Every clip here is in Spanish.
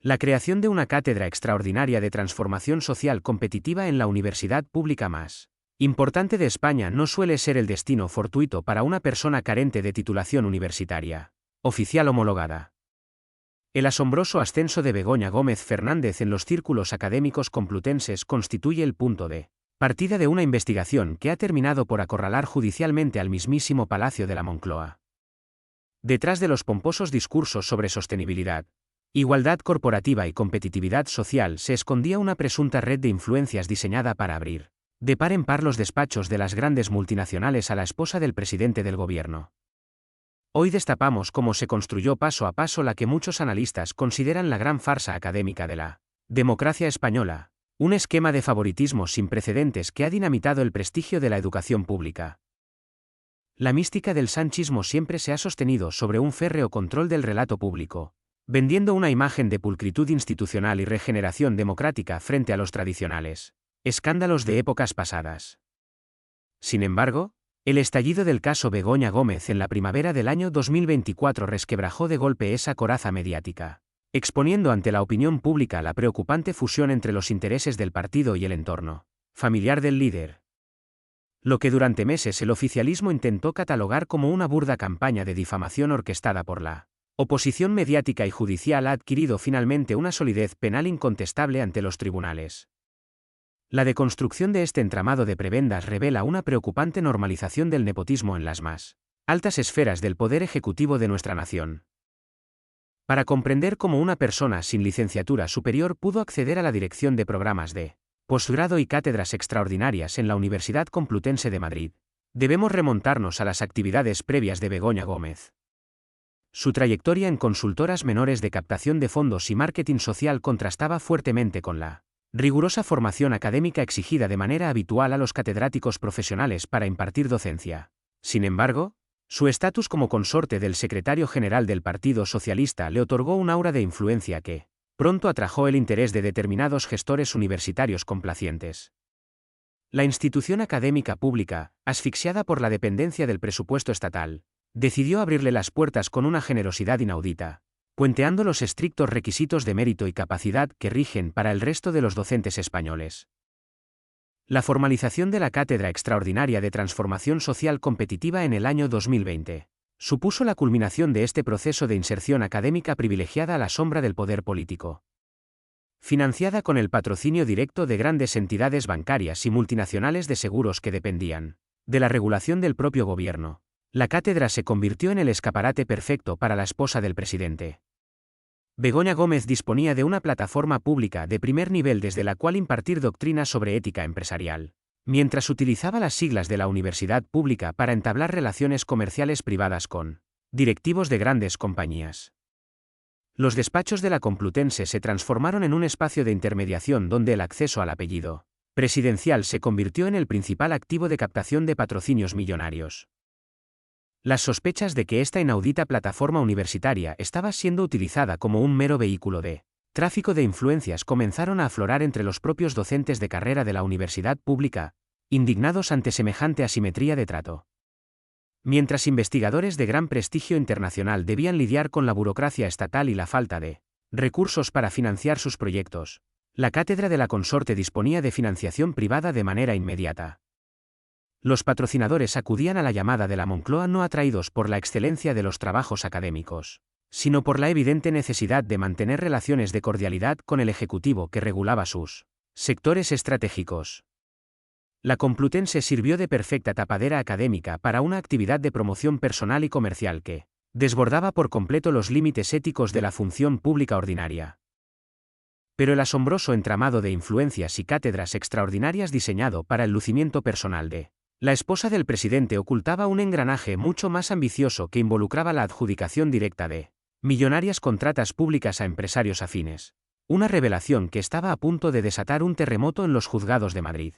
La creación de una cátedra extraordinaria de transformación social competitiva en la universidad pública más importante de España no suele ser el destino fortuito para una persona carente de titulación universitaria oficial homologada. El asombroso ascenso de Begoña Gómez Fernández en los círculos académicos complutenses constituye el punto de partida de una investigación que ha terminado por acorralar judicialmente al mismísimo Palacio de la Moncloa. Detrás de los pomposos discursos sobre sostenibilidad, igualdad corporativa y competitividad social se escondía una presunta red de influencias diseñada para abrir de par en par los despachos de las grandes multinacionales a la esposa del presidente del gobierno. Hoy destapamos cómo se construyó paso a paso la que muchos analistas consideran la gran farsa académica de la democracia española, un esquema de favoritismo sin precedentes que ha dinamitado el prestigio de la educación pública. La mística del sanchismo siempre se ha sostenido sobre un férreo control del relato público, vendiendo una imagen de pulcritud institucional y regeneración democrática frente a los tradicionales escándalos de épocas pasadas. Sin embargo, el estallido del caso Begoña Gómez en la primavera del año 2024 resquebrajó de golpe esa coraza mediática, exponiendo ante la opinión pública la preocupante fusión entre los intereses del partido y el entorno familiar del líder. Lo que durante meses el oficialismo intentó catalogar como una burda campaña de difamación orquestada por la oposición mediática y judicial ha adquirido finalmente una solidez penal incontestable ante los tribunales. La deconstrucción de este entramado de prebendas revela una preocupante normalización del nepotismo en las más altas esferas del poder ejecutivo de nuestra nación. Para comprender cómo una persona sin licenciatura superior pudo acceder a la dirección de programas de posgrado y cátedras extraordinarias en la Universidad Complutense de Madrid, debemos remontarnos a las actividades previas de Begoña Gómez. Su trayectoria en consultoras menores de captación de fondos y marketing social contrastaba fuertemente con la rigurosa formación académica exigida de manera habitual a los catedráticos profesionales para impartir docencia. Sin embargo, su estatus como consorte del secretario general del Partido Socialista le otorgó un aura de influencia que pronto atrajo el interés de determinados gestores universitarios complacientes. La institución académica pública, asfixiada por la dependencia del presupuesto estatal, decidió abrirle las puertas con una generosidad inaudita, puenteando los estrictos requisitos de mérito y capacidad que rigen para el resto de los docentes españoles. La formalización de la Cátedra Extraordinaria de Transformación Social Competitiva en el año 2020 supuso la culminación de este proceso de inserción académica privilegiada a la sombra del poder político. Financiada con el patrocinio directo de grandes entidades bancarias y multinacionales de seguros que dependían de la regulación del propio gobierno, la cátedra se convirtió en el escaparate perfecto para la esposa del presidente. Begoña Gómez disponía de una plataforma pública de primer nivel desde la cual impartir doctrina sobre ética empresarial, mientras utilizaba las siglas de la universidad pública para entablar relaciones comerciales privadas con directivos de grandes compañías. Los despachos de la Complutense se transformaron en un espacio de intermediación donde el acceso al apellido presidencial se convirtió en el principal activo de captación de patrocinios millonarios. Las sospechas de que esta inaudita plataforma universitaria estaba siendo utilizada como un mero vehículo de tráfico de influencias comenzaron a aflorar entre los propios docentes de carrera de la universidad pública, indignados ante semejante asimetría de trato. Mientras investigadores de gran prestigio internacional debían lidiar con la burocracia estatal y la falta de recursos para financiar sus proyectos, la cátedra de la consorte disponía de financiación privada de manera inmediata. Los patrocinadores acudían a la llamada de la Moncloa no atraídos por la excelencia de los trabajos académicos, sino por la evidente necesidad de mantener relaciones de cordialidad con el Ejecutivo que regulaba sus sectores estratégicos. La Complutense sirvió de perfecta tapadera académica para una actividad de promoción personal y comercial que desbordaba por completo los límites éticos de la función pública ordinaria. Pero el asombroso entramado de influencias y cátedras extraordinarias diseñado para el lucimiento personal de la esposa del presidente ocultaba un engranaje mucho más ambicioso que involucraba la adjudicación directa de millonarias contratas públicas a empresarios afines, una revelación que estaba a punto de desatar un terremoto en los juzgados de Madrid.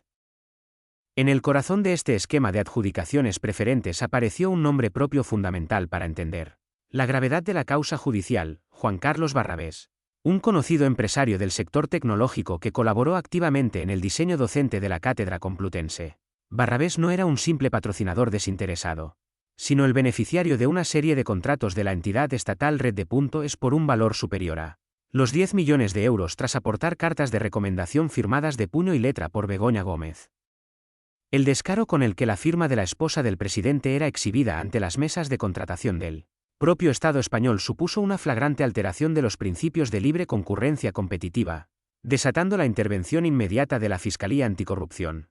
En el corazón de este esquema de adjudicaciones preferentes apareció un nombre propio fundamental para entender la gravedad de la causa judicial: Juan Carlos Barrabés, un conocido empresario del sector tecnológico que colaboró activamente en el diseño docente de la Cátedra Complutense. Barrabés no era un simple patrocinador desinteresado, sino el beneficiario de una serie de contratos de la entidad estatal Red de Es por un valor superior a Los 10 millones de euros tras aportar cartas de recomendación firmadas de puño y letra por Begoña Gómez. El descaro con el que la firma de la esposa del presidente era exhibida ante las mesas de contratación del propio Estado español supuso una flagrante alteración de los principios de libre concurrencia competitiva, desatando la intervención inmediata de la Fiscalía Anticorrupción.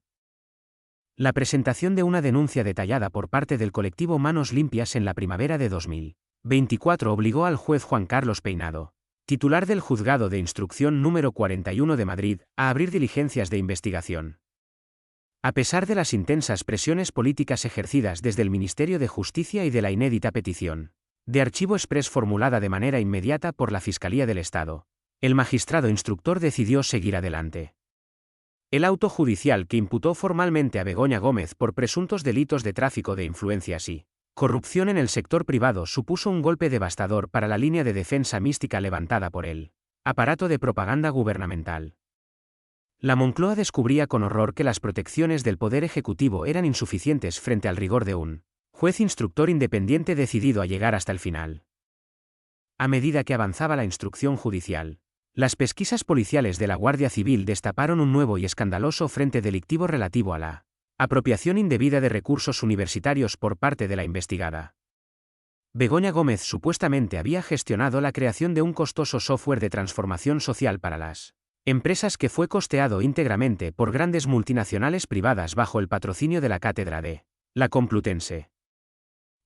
La presentación de una denuncia detallada por parte del colectivo Manos Limpias en la primavera de 2024 obligó al juez Juan Carlos Peinado, titular del Juzgado de Instrucción número 41 de Madrid, a abrir diligencias de investigación. A pesar de las intensas presiones políticas ejercidas desde el Ministerio de Justicia y de la inédita petición de archivo exprés formulada de manera inmediata por la Fiscalía del Estado, el magistrado instructor decidió seguir adelante. El auto judicial que imputó formalmente a Begoña Gómez por presuntos delitos de tráfico de influencias y corrupción en el sector privado supuso un golpe devastador para la línea de defensa mística levantada por el aparato de propaganda gubernamental. La Moncloa descubría con horror que las protecciones del Poder Ejecutivo eran insuficientes frente al rigor de un juez instructor independiente decidido a llegar hasta el final. A medida que avanzaba la instrucción judicial, las pesquisas policiales de la Guardia Civil destaparon un nuevo y escandaloso frente delictivo relativo a la apropiación indebida de recursos universitarios por parte de la investigada. Begoña Gómez supuestamente había gestionado la creación de un costoso software de transformación social para las empresas que fue costeado íntegramente por grandes multinacionales privadas bajo el patrocinio de la Cátedra de la Complutense.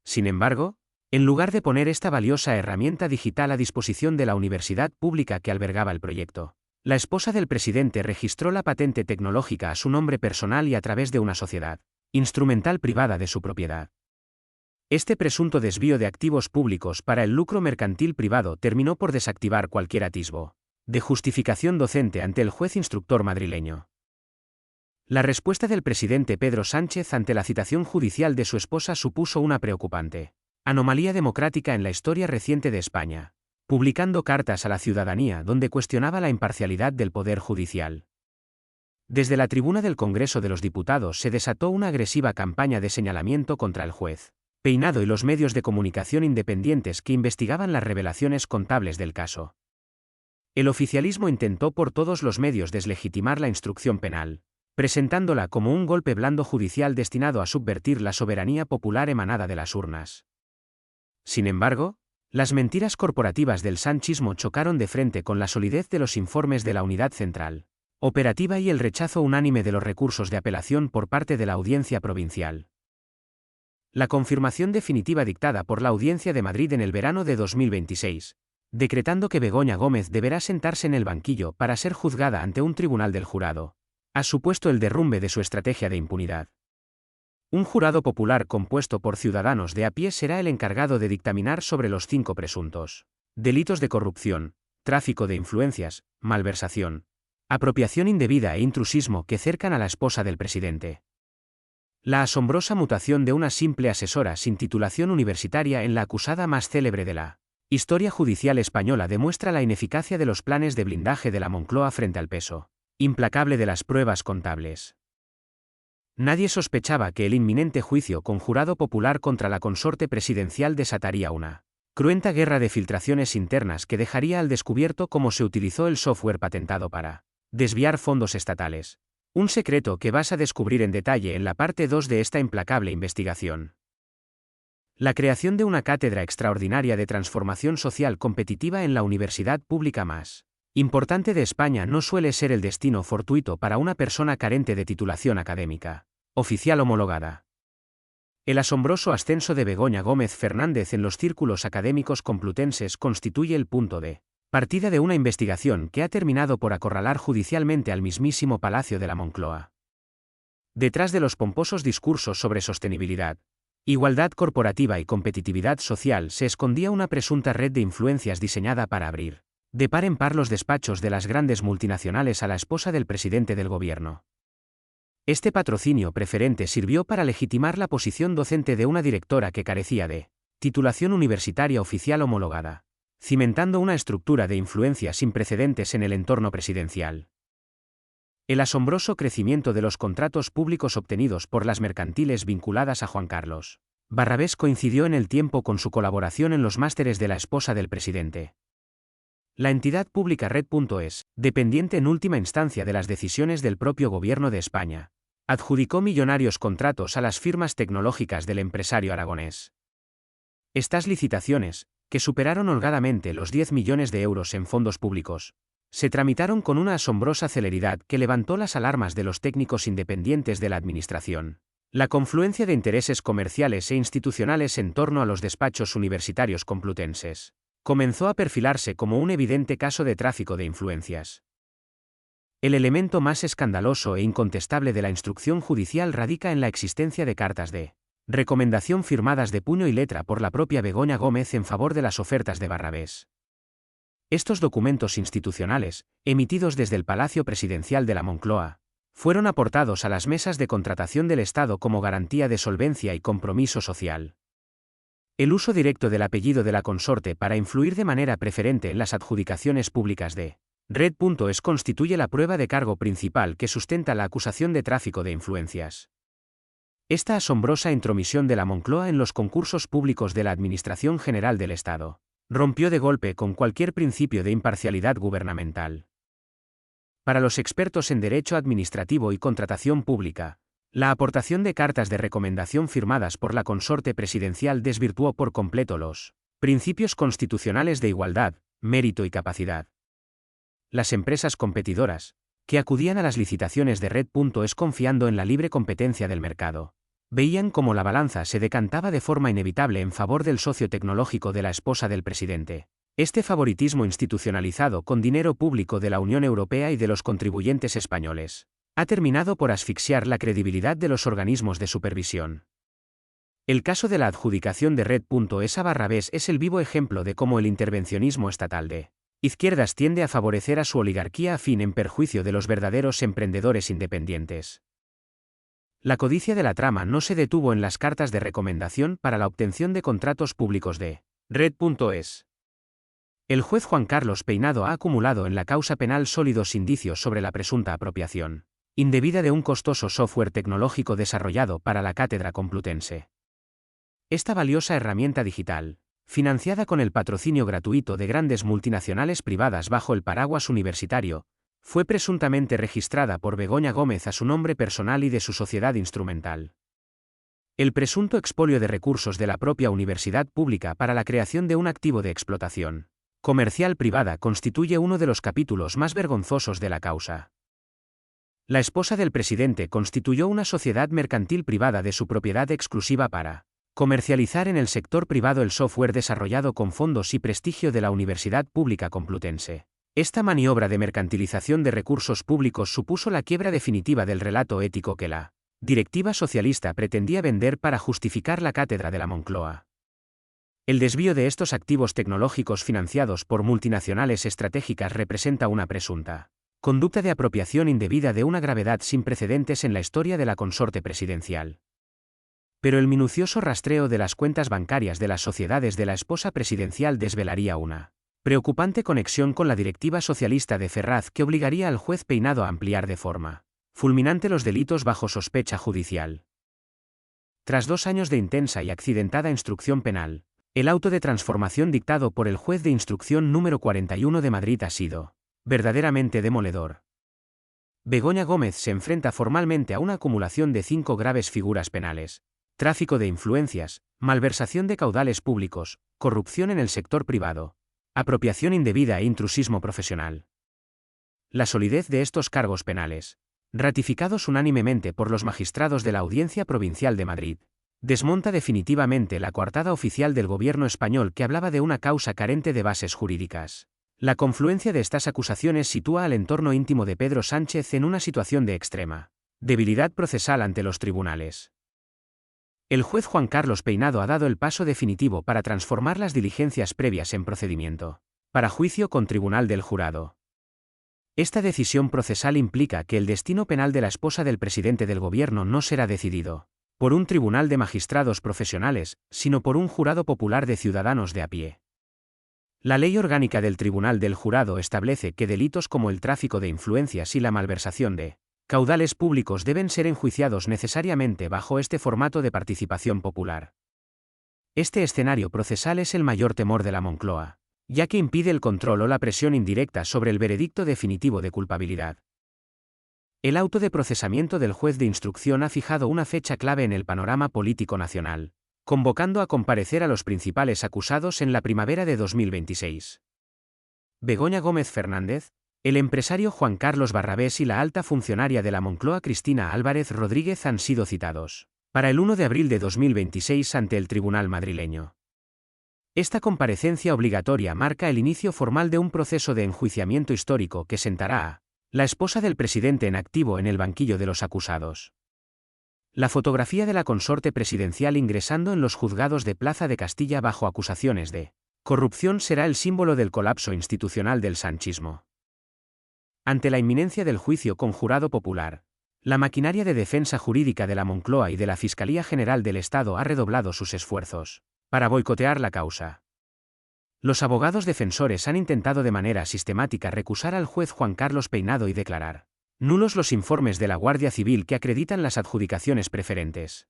Sin embargo, en lugar de poner esta valiosa herramienta digital a disposición de la universidad pública que albergaba el proyecto, la esposa del presidente registró la patente tecnológica a su nombre personal y a través de una sociedad instrumental privada de su propiedad. Este presunto desvío de activos públicos para el lucro mercantil privado terminó por desactivar cualquier atisbo de justificación docente ante el juez instructor madrileño. La respuesta del presidente Pedro Sánchez ante la citación judicial de su esposa supuso una preocupante anomalía democrática en la historia reciente de España, publicando cartas a la ciudadanía donde cuestionaba la imparcialidad del Poder Judicial. Desde la tribuna del Congreso de los Diputados se desató una agresiva campaña de señalamiento contra el juez Peinado y los medios de comunicación independientes que investigaban las revelaciones contables del caso. El oficialismo intentó por todos los medios deslegitimar la instrucción penal, presentándola como un golpe blando judicial destinado a subvertir la soberanía popular emanada de las urnas. Sin embargo, las mentiras corporativas del sanchismo chocaron de frente con la solidez de los informes de la Unidad Central Operativa y el rechazo unánime de los recursos de apelación por parte de la Audiencia Provincial. La confirmación definitiva dictada por la Audiencia de Madrid en el verano de 2026, decretando que Begoña Gómez deberá sentarse en el banquillo para ser juzgada ante un tribunal del jurado, ha supuesto el derrumbe de su estrategia de impunidad. Un jurado popular compuesto por ciudadanos de a pie será el encargado de dictaminar sobre los 5 presuntos delitos de corrupción, tráfico de influencias, malversación, apropiación indebida e intrusismo que cercan a la esposa del presidente. La asombrosa mutación de una simple asesora sin titulación universitaria en la acusada más célebre de la historia judicial española demuestra la ineficacia de los planes de blindaje de la Moncloa frente al peso implacable de las pruebas contables. Nadie sospechaba que el inminente juicio con jurado popular contra la consorte presidencial desataría una cruenta guerra de filtraciones internas que dejaría al descubierto cómo se utilizó el software patentado para desviar fondos estatales. Un secreto que vas a descubrir en detalle en la parte 2 de esta implacable investigación. La creación de una cátedra extraordinaria de transformación social competitiva en la universidad pública más importante de España no suele ser el destino fortuito para una persona carente de titulación académica oficial homologada. El asombroso ascenso de Begoña Gómez Fernández en los círculos académicos complutenses constituye el punto de partida de una investigación que ha terminado por acorralar judicialmente al mismísimo Palacio de la Moncloa. Detrás de los pomposos discursos sobre sostenibilidad, igualdad corporativa y competitividad social se escondía una presunta red de influencias diseñada para abrir de par en par los despachos de las grandes multinacionales a la esposa del presidente del gobierno. Este patrocinio preferente sirvió para legitimar la posición docente de una directora que carecía de titulación universitaria oficial homologada, cimentando una estructura de influencia sin precedentes en el entorno presidencial. El asombroso crecimiento de los contratos públicos obtenidos por las mercantiles vinculadas a Juan Carlos Barrabés coincidió en el tiempo con su colaboración en los másteres de la esposa del presidente. La entidad pública Red.es, dependiente en última instancia de las decisiones del propio Gobierno de España, adjudicó millonarios contratos a las firmas tecnológicas del empresario aragonés. Estas licitaciones, que superaron holgadamente los 10 millones de euros en fondos públicos, se tramitaron con una asombrosa celeridad que levantó las alarmas de los técnicos independientes de la Administración. La confluencia de intereses comerciales e institucionales en torno a los despachos universitarios complutenses comenzó a perfilarse como un evidente caso de tráfico de influencias. El elemento más escandaloso e incontestable de la instrucción judicial radica en la existencia de cartas de recomendación firmadas de puño y letra por la propia Begoña Gómez en favor de las ofertas de Barrabés. Estos documentos institucionales, emitidos desde el Palacio Presidencial de la Moncloa, fueron aportados a las mesas de contratación del Estado como garantía de solvencia y compromiso social. El uso directo del apellido de la consorte para influir de manera preferente en las adjudicaciones públicas de Red.es constituye la prueba de cargo principal que sustenta la acusación de tráfico de influencias. Esta asombrosa intromisión de la Moncloa en los concursos públicos de la Administración General del Estado rompió de golpe con cualquier principio de imparcialidad gubernamental. Para los expertos en derecho administrativo y contratación pública, la aportación de cartas de recomendación firmadas por la consorte presidencial desvirtuó por completo los principios constitucionales de igualdad, mérito y capacidad. Las empresas competidoras, que acudían a las licitaciones de Red.es confiando en la libre competencia del mercado, veían cómo la balanza se decantaba de forma inevitable en favor del socio tecnológico de la esposa del presidente. Este favoritismo institucionalizado con dinero público de la Unión Europea y de los contribuyentes españoles ha terminado por asfixiar la credibilidad de los organismos de supervisión. El caso de la adjudicación de Red.es a Barrabés es el vivo ejemplo de cómo el intervencionismo estatal de izquierdas tiende a favorecer a su oligarquía afín en perjuicio de los verdaderos emprendedores independientes. La codicia de la trama no se detuvo en las cartas de recomendación para la obtención de contratos públicos de Red.es. El juez Juan Carlos Peinado ha acumulado en la causa penal sólidos indicios sobre la presunta apropiación indebida de un costoso software tecnológico desarrollado para la Cátedra Complutense. Esta valiosa herramienta digital, financiada con el patrocinio gratuito de grandes multinacionales privadas bajo el paraguas universitario, fue presuntamente registrada por Begoña Gómez a su nombre personal y de su sociedad instrumental. El presunto expolio de recursos de la propia universidad pública para la creación de un activo de explotación comercial privada constituye uno de los capítulos más vergonzosos de la causa. La esposa del presidente constituyó una sociedad mercantil privada de su propiedad exclusiva para comercializar en el sector privado el software desarrollado con fondos y prestigio de la Universidad Pública Complutense. Esta maniobra de mercantilización de recursos públicos supuso la quiebra definitiva del relato ético que la directiva socialista pretendía vender para justificar la cátedra de la Moncloa. El desvío de estos activos tecnológicos financiados por multinacionales estratégicas representa una presunta conducta de apropiación indebida de una gravedad sin precedentes en la historia de la consorte presidencial. Pero el minucioso rastreo de las cuentas bancarias de las sociedades de la esposa presidencial desvelaría una preocupante conexión con la directiva socialista de Ferraz que obligaría al juez Peinado a ampliar de forma fulminante los delitos bajo sospecha judicial. Tras 2 años de intensa y accidentada instrucción penal, el auto de transformación dictado por el juez de instrucción número 41 de Madrid ha sido verdaderamente demoledor. Begoña Gómez se enfrenta formalmente a una acumulación de 5 graves figuras penales: tráfico de influencias, malversación de caudales públicos, corrupción en el sector privado, apropiación indebida e intrusismo profesional. La solidez de estos cargos penales, ratificados unánimemente por los magistrados de la Audiencia Provincial de Madrid, desmonta definitivamente la coartada oficial del gobierno español que hablaba de una causa carente de bases jurídicas. La confluencia de estas acusaciones sitúa al entorno íntimo de Pedro Sánchez en una situación de extrema debilidad procesal ante los tribunales. El juez Juan Carlos Peinado ha dado el paso definitivo para transformar las diligencias previas en procedimiento para juicio con tribunal del jurado. Esta decisión procesal implica que el destino penal de la esposa del presidente del gobierno no será decidido por un tribunal de magistrados profesionales, sino por un jurado popular de ciudadanos de a pie. La Ley Orgánica del Tribunal del Jurado establece que delitos como el tráfico de influencias y la malversación de caudales públicos deben ser enjuiciados necesariamente bajo este formato de participación popular. Este escenario procesal es el mayor temor de la Moncloa, ya que impide el control o la presión indirecta sobre el veredicto definitivo de culpabilidad. El auto de procesamiento del juez de instrucción ha fijado una fecha clave en el panorama político nacional, convocando a comparecer a los principales acusados en la primavera de 2026. Begoña Gómez Fernández, el empresario Juan Carlos Barrabés y la alta funcionaria de la Moncloa Cristina Álvarez Rodríguez han sido citados para el 1 de abril de 2026 ante el tribunal madrileño. Esta comparecencia obligatoria marca el inicio formal de un proceso de enjuiciamiento histórico que sentará a la esposa del presidente en activo en el banquillo de los acusados. La fotografía de la consorte presidencial ingresando en los juzgados de Plaza de Castilla bajo acusaciones de corrupción será el símbolo del colapso institucional del sanchismo. Ante la inminencia del juicio con jurado popular, la maquinaria de defensa jurídica de la Moncloa y de la Fiscalía General del Estado ha redoblado sus esfuerzos para boicotear la causa. Los abogados defensores han intentado de manera sistemática recusar al juez Juan Carlos Peinado y declarar nulos los informes de la Guardia Civil que acreditan las adjudicaciones preferentes.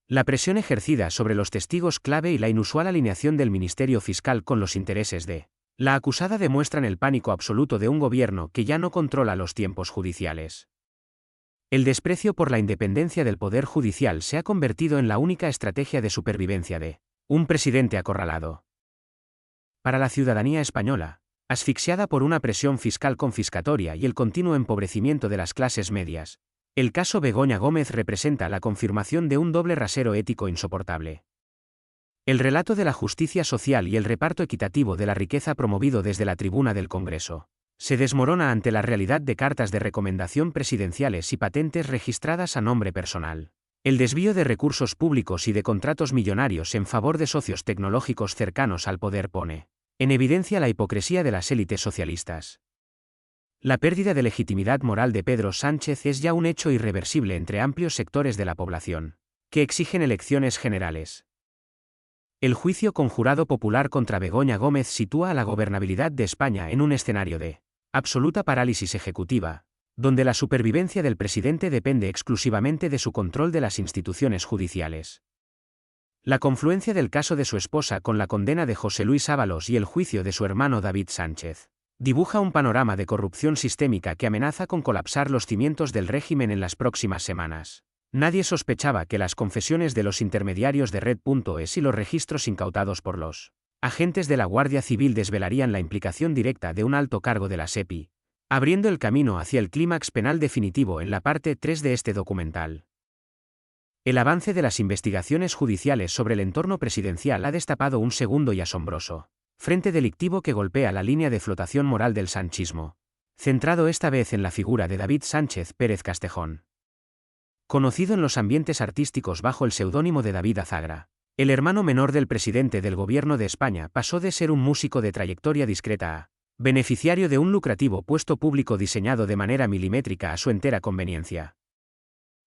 La presión ejercida sobre los testigos clave y la inusual alineación del Ministerio Fiscal con los intereses de la acusada demuestran el pánico absoluto de un gobierno que ya no controla los tiempos judiciales. El desprecio por la independencia del Poder Judicial se ha convertido en la única estrategia de supervivencia de un presidente acorralado. Para la ciudadanía española, asfixiada por una presión fiscal confiscatoria y el continuo empobrecimiento de las clases medias, el caso Begoña Gómez representa la confirmación de un doble rasero ético insoportable. El relato de la justicia social y el reparto equitativo de la riqueza promovido desde la tribuna del Congreso se desmorona ante la realidad de cartas de recomendación presidenciales y patentes registradas a nombre personal. El desvío de recursos públicos y de contratos millonarios en favor de socios tecnológicos cercanos al poder pone en evidencia la hipocresía de las élites socialistas. La pérdida de legitimidad moral de Pedro Sánchez es ya un hecho irreversible entre amplios sectores de la población, que exigen elecciones generales. El juicio con jurado popular contra Begoña Gómez sitúa a la gobernabilidad de España en un escenario de absoluta parálisis ejecutiva, donde la supervivencia del presidente depende exclusivamente de su control de las instituciones judiciales. La confluencia del caso de su esposa con la condena de José Luis Ábalos y el juicio de su hermano David Sánchez dibuja un panorama de corrupción sistémica que amenaza con colapsar los cimientos del régimen en las próximas semanas. Nadie sospechaba que las confesiones de los intermediarios de Red.es y los registros incautados por los agentes de la Guardia Civil desvelarían la implicación directa de un alto cargo de la SEPI, abriendo el camino hacia el clímax penal definitivo en la parte 3 de este documental. El avance de las investigaciones judiciales sobre el entorno presidencial ha destapado un segundo y asombroso frente delictivo que golpea la línea de flotación moral del sanchismo, centrado esta vez en la figura de David Sánchez Pérez Castejón. Conocido en los ambientes artísticos bajo el seudónimo de David Azagra, el hermano menor del presidente del Gobierno de España pasó de ser un músico de trayectoria discreta a beneficiario de un lucrativo puesto público diseñado de manera milimétrica a su entera conveniencia.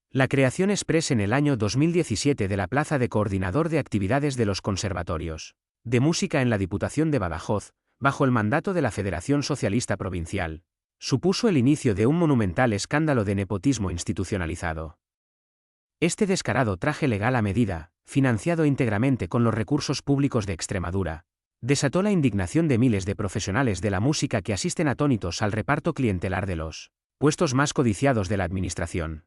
La creación express en el año 2017 de la plaza de coordinador de actividades de los conservatorios de música en la Diputación de Badajoz, bajo el mandato de la Federación Socialista Provincial, supuso el inicio de un monumental escándalo de nepotismo institucionalizado. Este descarado traje legal a medida, financiado íntegramente con los recursos públicos de Extremadura, desató la indignación de miles de profesionales de la música que asisten atónitos al reparto clientelar de los puestos más codiciados de la administración.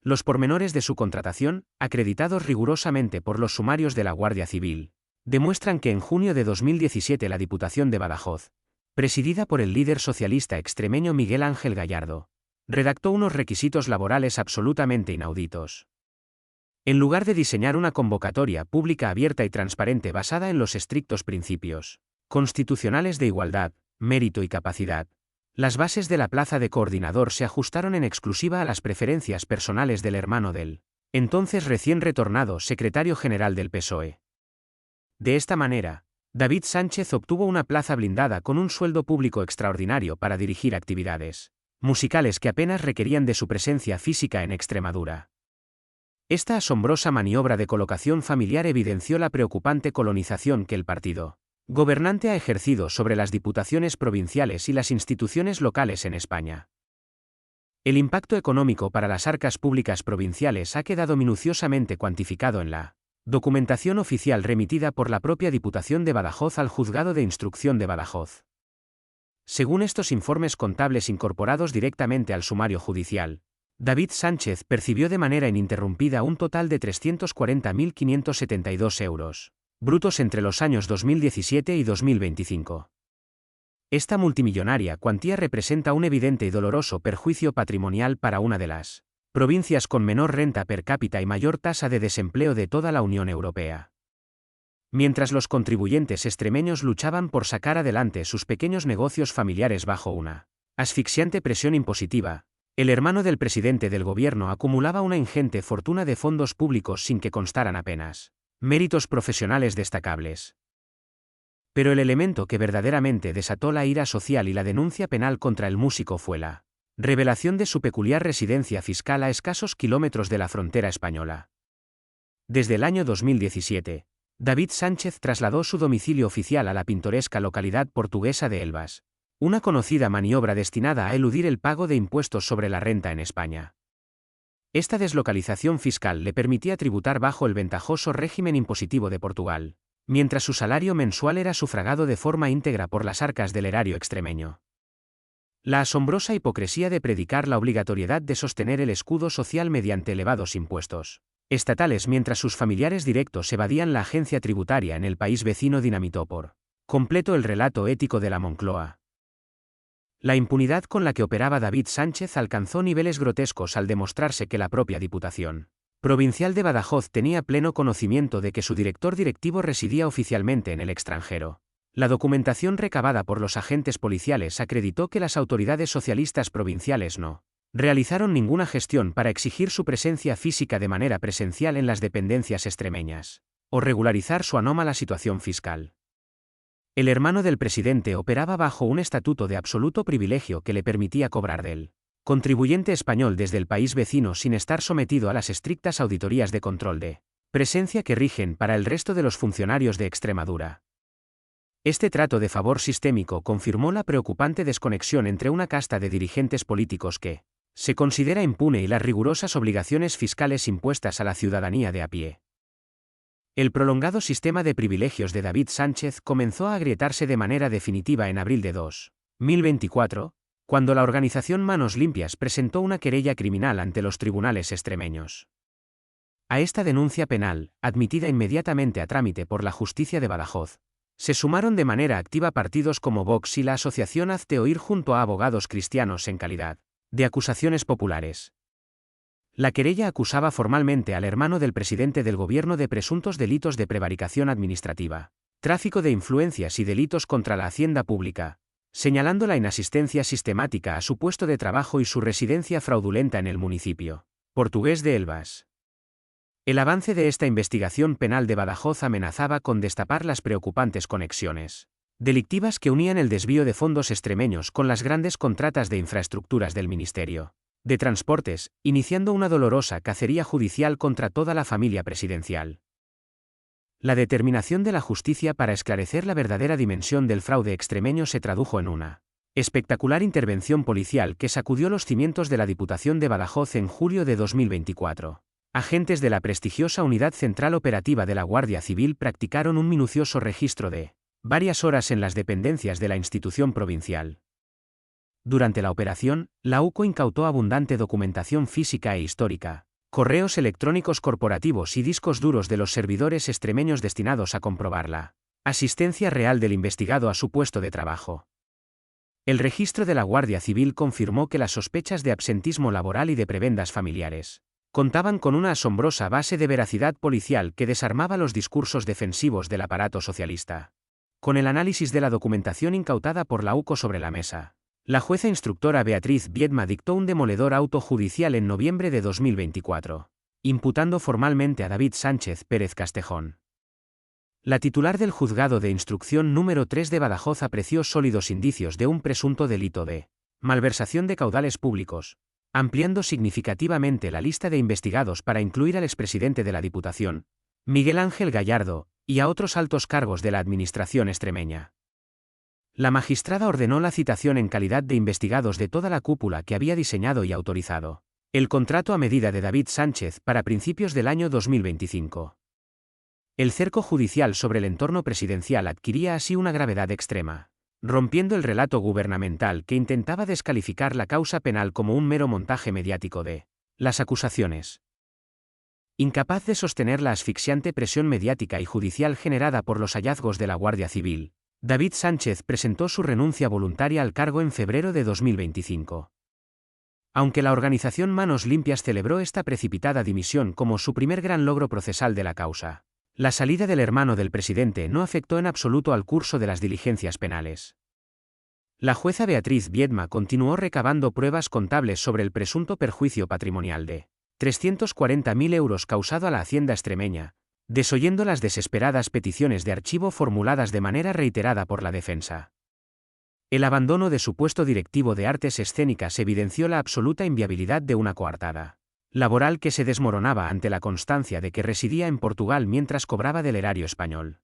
Los pormenores de su contratación, acreditados rigurosamente por los sumarios de la Guardia Civil, demuestran que en junio de 2017 la Diputación de Badajoz, presidida por el líder socialista extremeño Miguel Ángel Gallardo, redactó unos requisitos laborales absolutamente inauditos. En lugar de diseñar una convocatoria pública abierta y transparente basada en los estrictos principios constitucionales de igualdad, mérito y capacidad, las bases de la plaza de coordinador se ajustaron en exclusiva a las preferencias personales del hermano del entonces recién retornado secretario general del PSOE. De esta manera, David Sánchez obtuvo una plaza blindada con un sueldo público extraordinario para dirigir actividades musicales que apenas requerían de su presencia física en Extremadura. Esta asombrosa maniobra de colocación familiar evidenció la preocupante colonización que el partido gobernante ha ejercido sobre las diputaciones provinciales y las instituciones locales en España. El impacto económico para las arcas públicas provinciales ha quedado minuciosamente cuantificado en la Documentación oficial remitida por la propia Diputación de Badajoz al Juzgado de Instrucción de Badajoz. Según estos informes contables incorporados directamente al sumario judicial, David Sánchez percibió de manera ininterrumpida un total de 340.572 euros brutos entre los años 2017 y 2025. Esta multimillonaria cuantía representa un evidente y doloroso perjuicio patrimonial para una de las provincias con menor renta per cápita y mayor tasa de desempleo de toda la Unión Europea. Mientras los contribuyentes extremeños luchaban por sacar adelante sus pequeños negocios familiares bajo una asfixiante presión impositiva, el hermano del presidente del gobierno acumulaba una ingente fortuna de fondos públicos sin que constaran apenas méritos profesionales destacables. Pero el elemento que verdaderamente desató la ira social y la denuncia penal contra el músico fue la revelación de su peculiar residencia fiscal a escasos kilómetros de la frontera española. Desde el año 2017, David Sánchez trasladó su domicilio oficial a la pintoresca localidad portuguesa de Elvas, una conocida maniobra destinada a eludir el pago de impuestos sobre la renta en España. Esta deslocalización fiscal le permitía tributar bajo el ventajoso régimen impositivo de Portugal, mientras su salario mensual era sufragado de forma íntegra por las arcas del erario extremeño. La asombrosa hipocresía de predicar la obligatoriedad de sostener el escudo social mediante elevados impuestos estatales mientras sus familiares directos evadían la agencia tributaria en el país vecino dinamitó por completo el relato ético de la Moncloa. La impunidad con la que operaba David Sánchez alcanzó niveles grotescos al demostrarse que la propia Diputación Provincial de Badajoz tenía pleno conocimiento de que su director directivo residía oficialmente en el extranjero. La documentación recabada por los agentes policiales acreditó que las autoridades socialistas provinciales no realizaron ninguna gestión para exigir su presencia física de manera presencial en las dependencias extremeñas, o regularizar su anómala situación fiscal. El hermano del presidente operaba bajo un estatuto de absoluto privilegio que le permitía cobrar del contribuyente español desde el país vecino sin estar sometido a las estrictas auditorías de control de presencia que rigen para el resto de los funcionarios de Extremadura. Este trato de favor sistémico confirmó la preocupante desconexión entre una casta de dirigentes políticos que se considera impune y las rigurosas obligaciones fiscales impuestas a la ciudadanía de a pie. El prolongado sistema de privilegios de David Sánchez comenzó a agrietarse de manera definitiva en abril de 2024, cuando la organización Manos Limpias presentó una querella criminal ante los tribunales extremeños. A esta denuncia penal, admitida inmediatamente a trámite por la justicia de Badajoz, se sumaron de manera activa partidos como Vox y la asociación Hazte Oír junto a abogados cristianos en calidad de acusaciones populares. La querella acusaba formalmente al hermano del presidente del gobierno de presuntos delitos de prevaricación administrativa, tráfico de influencias y delitos contra la hacienda pública, señalando la inasistencia sistemática a su puesto de trabajo y su residencia fraudulenta en el municipio portugués de Elvas. El avance de esta investigación penal de Badajoz amenazaba con destapar las preocupantes conexiones delictivas que unían el desvío de fondos extremeños con las grandes contratas de infraestructuras del Ministerio de Transportes, iniciando una dolorosa cacería judicial contra toda la familia presidencial. La determinación de la justicia para esclarecer la verdadera dimensión del fraude extremeño se tradujo en una espectacular intervención policial que sacudió los cimientos de la Diputación de Badajoz en julio de 2024. Agentes de la prestigiosa Unidad Central Operativa de la Guardia Civil practicaron un minucioso registro de varias horas en las dependencias de la institución provincial. Durante la operación, la UCO incautó abundante documentación física e histórica, correos electrónicos corporativos y discos duros de los servidores extremeños destinados a comprobar la asistencia real del investigado a su puesto de trabajo. El registro de la Guardia Civil confirmó que las sospechas de absentismo laboral y de prebendas familiares contaban con una asombrosa base de veracidad policial que desarmaba los discursos defensivos del aparato socialista. Con el análisis de la documentación incautada por la UCO sobre la mesa, la jueza instructora Beatriz Viedma dictó un demoledor auto judicial en noviembre de 2024, imputando formalmente a David Sánchez Pérez Castejón. La titular del Juzgado de Instrucción número 3 de Badajoz apreció sólidos indicios de un presunto delito de malversación de caudales públicos, ampliando significativamente la lista de investigados para incluir al expresidente de la Diputación, Miguel Ángel Gallardo, y a otros altos cargos de la administración extremeña. La magistrada ordenó la citación en calidad de investigados de toda la cúpula que había diseñado y autorizado el contrato a medida de David Sánchez para principios del año 2025. El cerco judicial sobre el entorno presidencial adquiría así una gravedad extrema, rompiendo el relato gubernamental que intentaba descalificar la causa penal como un mero montaje mediático de las acusaciones. Incapaz de sostener la asfixiante presión mediática y judicial generada por los hallazgos de la Guardia Civil, David Sánchez presentó su renuncia voluntaria al cargo en febrero de 2025. Aunque la organización Manos Limpias celebró esta precipitada dimisión como su primer gran logro procesal de la causa, la salida del hermano del presidente no afectó en absoluto al curso de las diligencias penales. La jueza Beatriz Biedma continuó recabando pruebas contables sobre el presunto perjuicio patrimonial de 340.000 euros causado a la Hacienda extremeña, desoyendo las desesperadas peticiones de archivo formuladas de manera reiterada por la defensa. El abandono de su puesto directivo de artes escénicas evidenció la absoluta inviabilidad de una coartada laboral que se desmoronaba ante la constancia de que residía en Portugal mientras cobraba del erario español.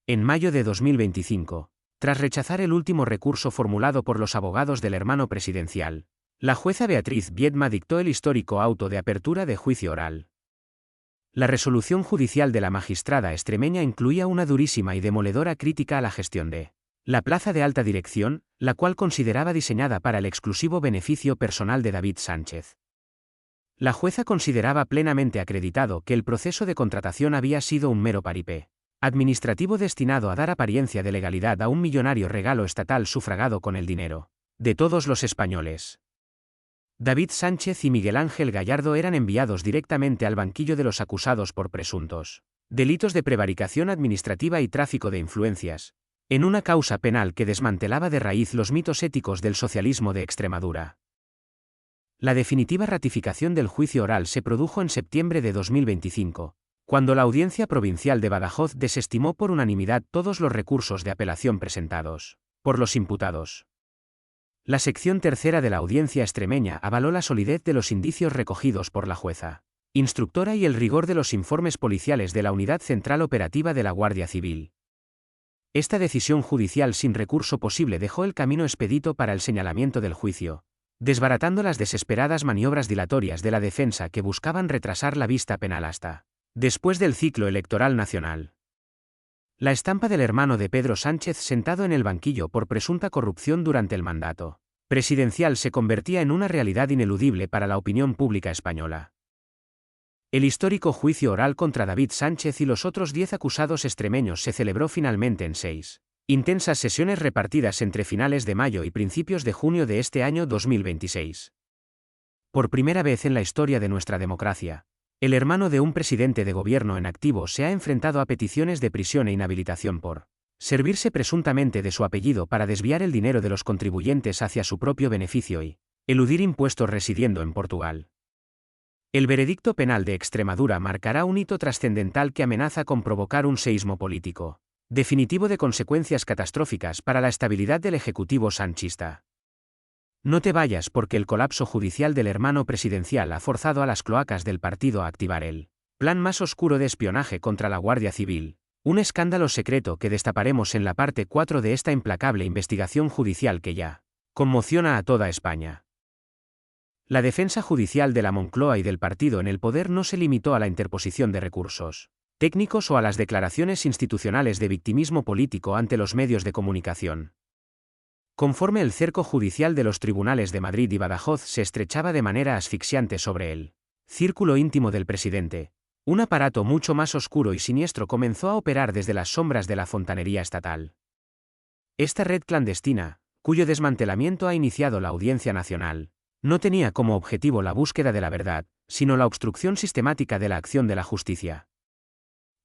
En mayo de 2025, tras rechazar el último recurso formulado por los abogados del hermano presidencial, la jueza Beatriz Biedma dictó el histórico auto de apertura de juicio oral. La resolución judicial de la magistrada extremeña incluía una durísima y demoledora crítica a la gestión de la plaza de alta dirección, la cual consideraba diseñada para el exclusivo beneficio personal de David Sánchez. La jueza consideraba plenamente acreditado que el proceso de contratación había sido un mero paripé administrativo destinado a dar apariencia de legalidad a un millonario regalo estatal sufragado con el dinero de todos los españoles. David Sánchez y Miguel Ángel Gallardo eran enviados directamente al banquillo de los acusados por presuntos delitos de prevaricación administrativa y tráfico de influencias, en una causa penal que desmantelaba de raíz los mitos éticos del socialismo de Extremadura. La definitiva ratificación del juicio oral se produjo en septiembre de 2025, cuando la Audiencia Provincial de Badajoz desestimó por unanimidad todos los recursos de apelación presentados por los imputados. La sección tercera de la Audiencia extremeña avaló la solidez de los indicios recogidos por la jueza instructora y el rigor de los informes policiales de la Unidad Central Operativa de la Guardia Civil. Esta decisión judicial sin recurso posible dejó el camino expedito para el señalamiento del juicio, desbaratando las desesperadas maniobras dilatorias de la defensa que buscaban retrasar la vista penal hasta después del ciclo electoral nacional. La estampa del hermano de Pedro Sánchez sentado en el banquillo por presunta corrupción durante el mandato presidencial se convertía en una realidad ineludible para la opinión pública española. El histórico juicio oral contra David Sánchez y los otros 10 acusados extremeños se celebró finalmente en 6 intensas sesiones repartidas entre finales de mayo y principios de junio de este año 2026. Por primera vez en la historia de nuestra democracia, el hermano de un presidente de gobierno en activo se ha enfrentado a peticiones de prisión e inhabilitación por servirse presuntamente de su apellido para desviar el dinero de los contribuyentes hacia su propio beneficio y eludir impuestos residiendo en Portugal. El veredicto penal de Extremadura marcará un hito trascendental que amenaza con provocar un seísmo político definitivo de consecuencias catastróficas para la estabilidad del Ejecutivo sanchista. No te vayas porque el colapso judicial del hermano presidencial ha forzado a las cloacas del partido a activar el plan más oscuro de espionaje contra la Guardia Civil, un escándalo secreto que destaparemos en la parte 4 de esta implacable investigación judicial que ya conmociona a toda España. La defensa judicial de la Moncloa y del partido en el poder no se limitó a la interposición de recursos técnicos o a las declaraciones institucionales de victimismo político ante los medios de comunicación. Conforme el cerco judicial de los tribunales de Madrid y Badajoz se estrechaba de manera asfixiante sobre el círculo íntimo del presidente, un aparato mucho más oscuro y siniestro comenzó a operar desde las sombras de la fontanería estatal. Esta red clandestina, cuyo desmantelamiento ha iniciado la Audiencia Nacional, no tenía como objetivo la búsqueda de la verdad, sino la obstrucción sistemática de la acción de la justicia.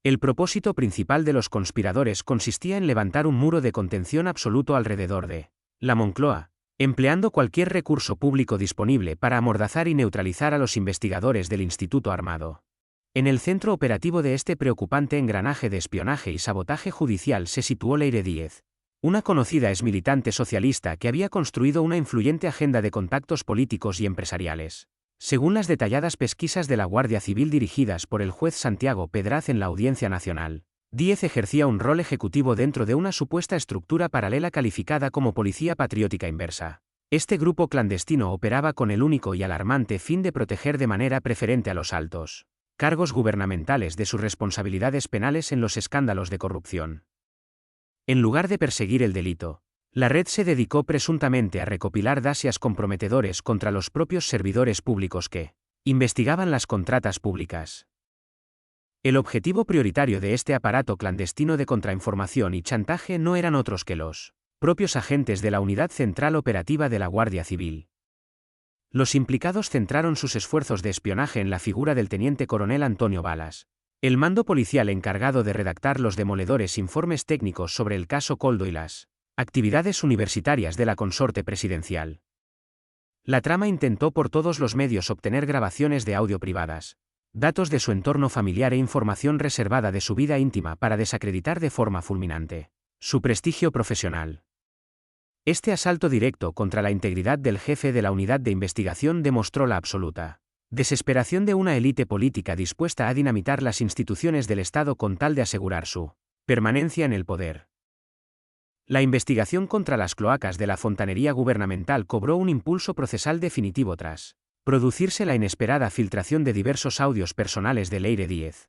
El propósito principal de los conspiradores consistía en levantar un muro de contención absoluto alrededor de la Moncloa, empleando cualquier recurso público disponible para amordazar y neutralizar a los investigadores del Instituto Armado. En el centro operativo de este preocupante engranaje de espionaje y sabotaje judicial se situó Leire Díez, una conocida exmilitante socialista que había construido una influyente agenda de contactos políticos y empresariales. Según las detalladas pesquisas de la Guardia Civil dirigidas por el juez Santiago Pedraz en la Audiencia Nacional, Díez ejercía un rol ejecutivo dentro de una supuesta estructura paralela calificada como Policía Patriótica Inversa. Este grupo clandestino operaba con el único y alarmante fin de proteger de manera preferente a los altos cargos gubernamentales de sus responsabilidades penales en los escándalos de corrupción. En lugar de perseguir el delito, la red se dedicó presuntamente a recopilar datos comprometedores contra los propios servidores públicos que investigaban las contratas públicas. El objetivo prioritario de este aparato clandestino de contrainformación y chantaje no eran otros que los propios agentes de la Unidad Central Operativa de la Guardia Civil. Los implicados centraron sus esfuerzos de espionaje en la figura del teniente coronel Antonio Balas, el mando policial encargado de redactar los demoledores informes técnicos sobre el caso Koldo y las actividades universitarias de la consorte presidencial. La trama intentó por todos los medios obtener grabaciones de audio privadas, datos de su entorno familiar e información reservada de su vida íntima para desacreditar de forma fulminante su prestigio profesional. Este asalto directo contra la integridad del jefe de la unidad de investigación demostró la absoluta desesperación de una élite política dispuesta a dinamitar las instituciones del Estado con tal de asegurar su permanencia en el poder. La investigación contra las cloacas de la fontanería gubernamental cobró un impulso procesal definitivo tras producirse la inesperada filtración de diversos audios personales de Leire Díez.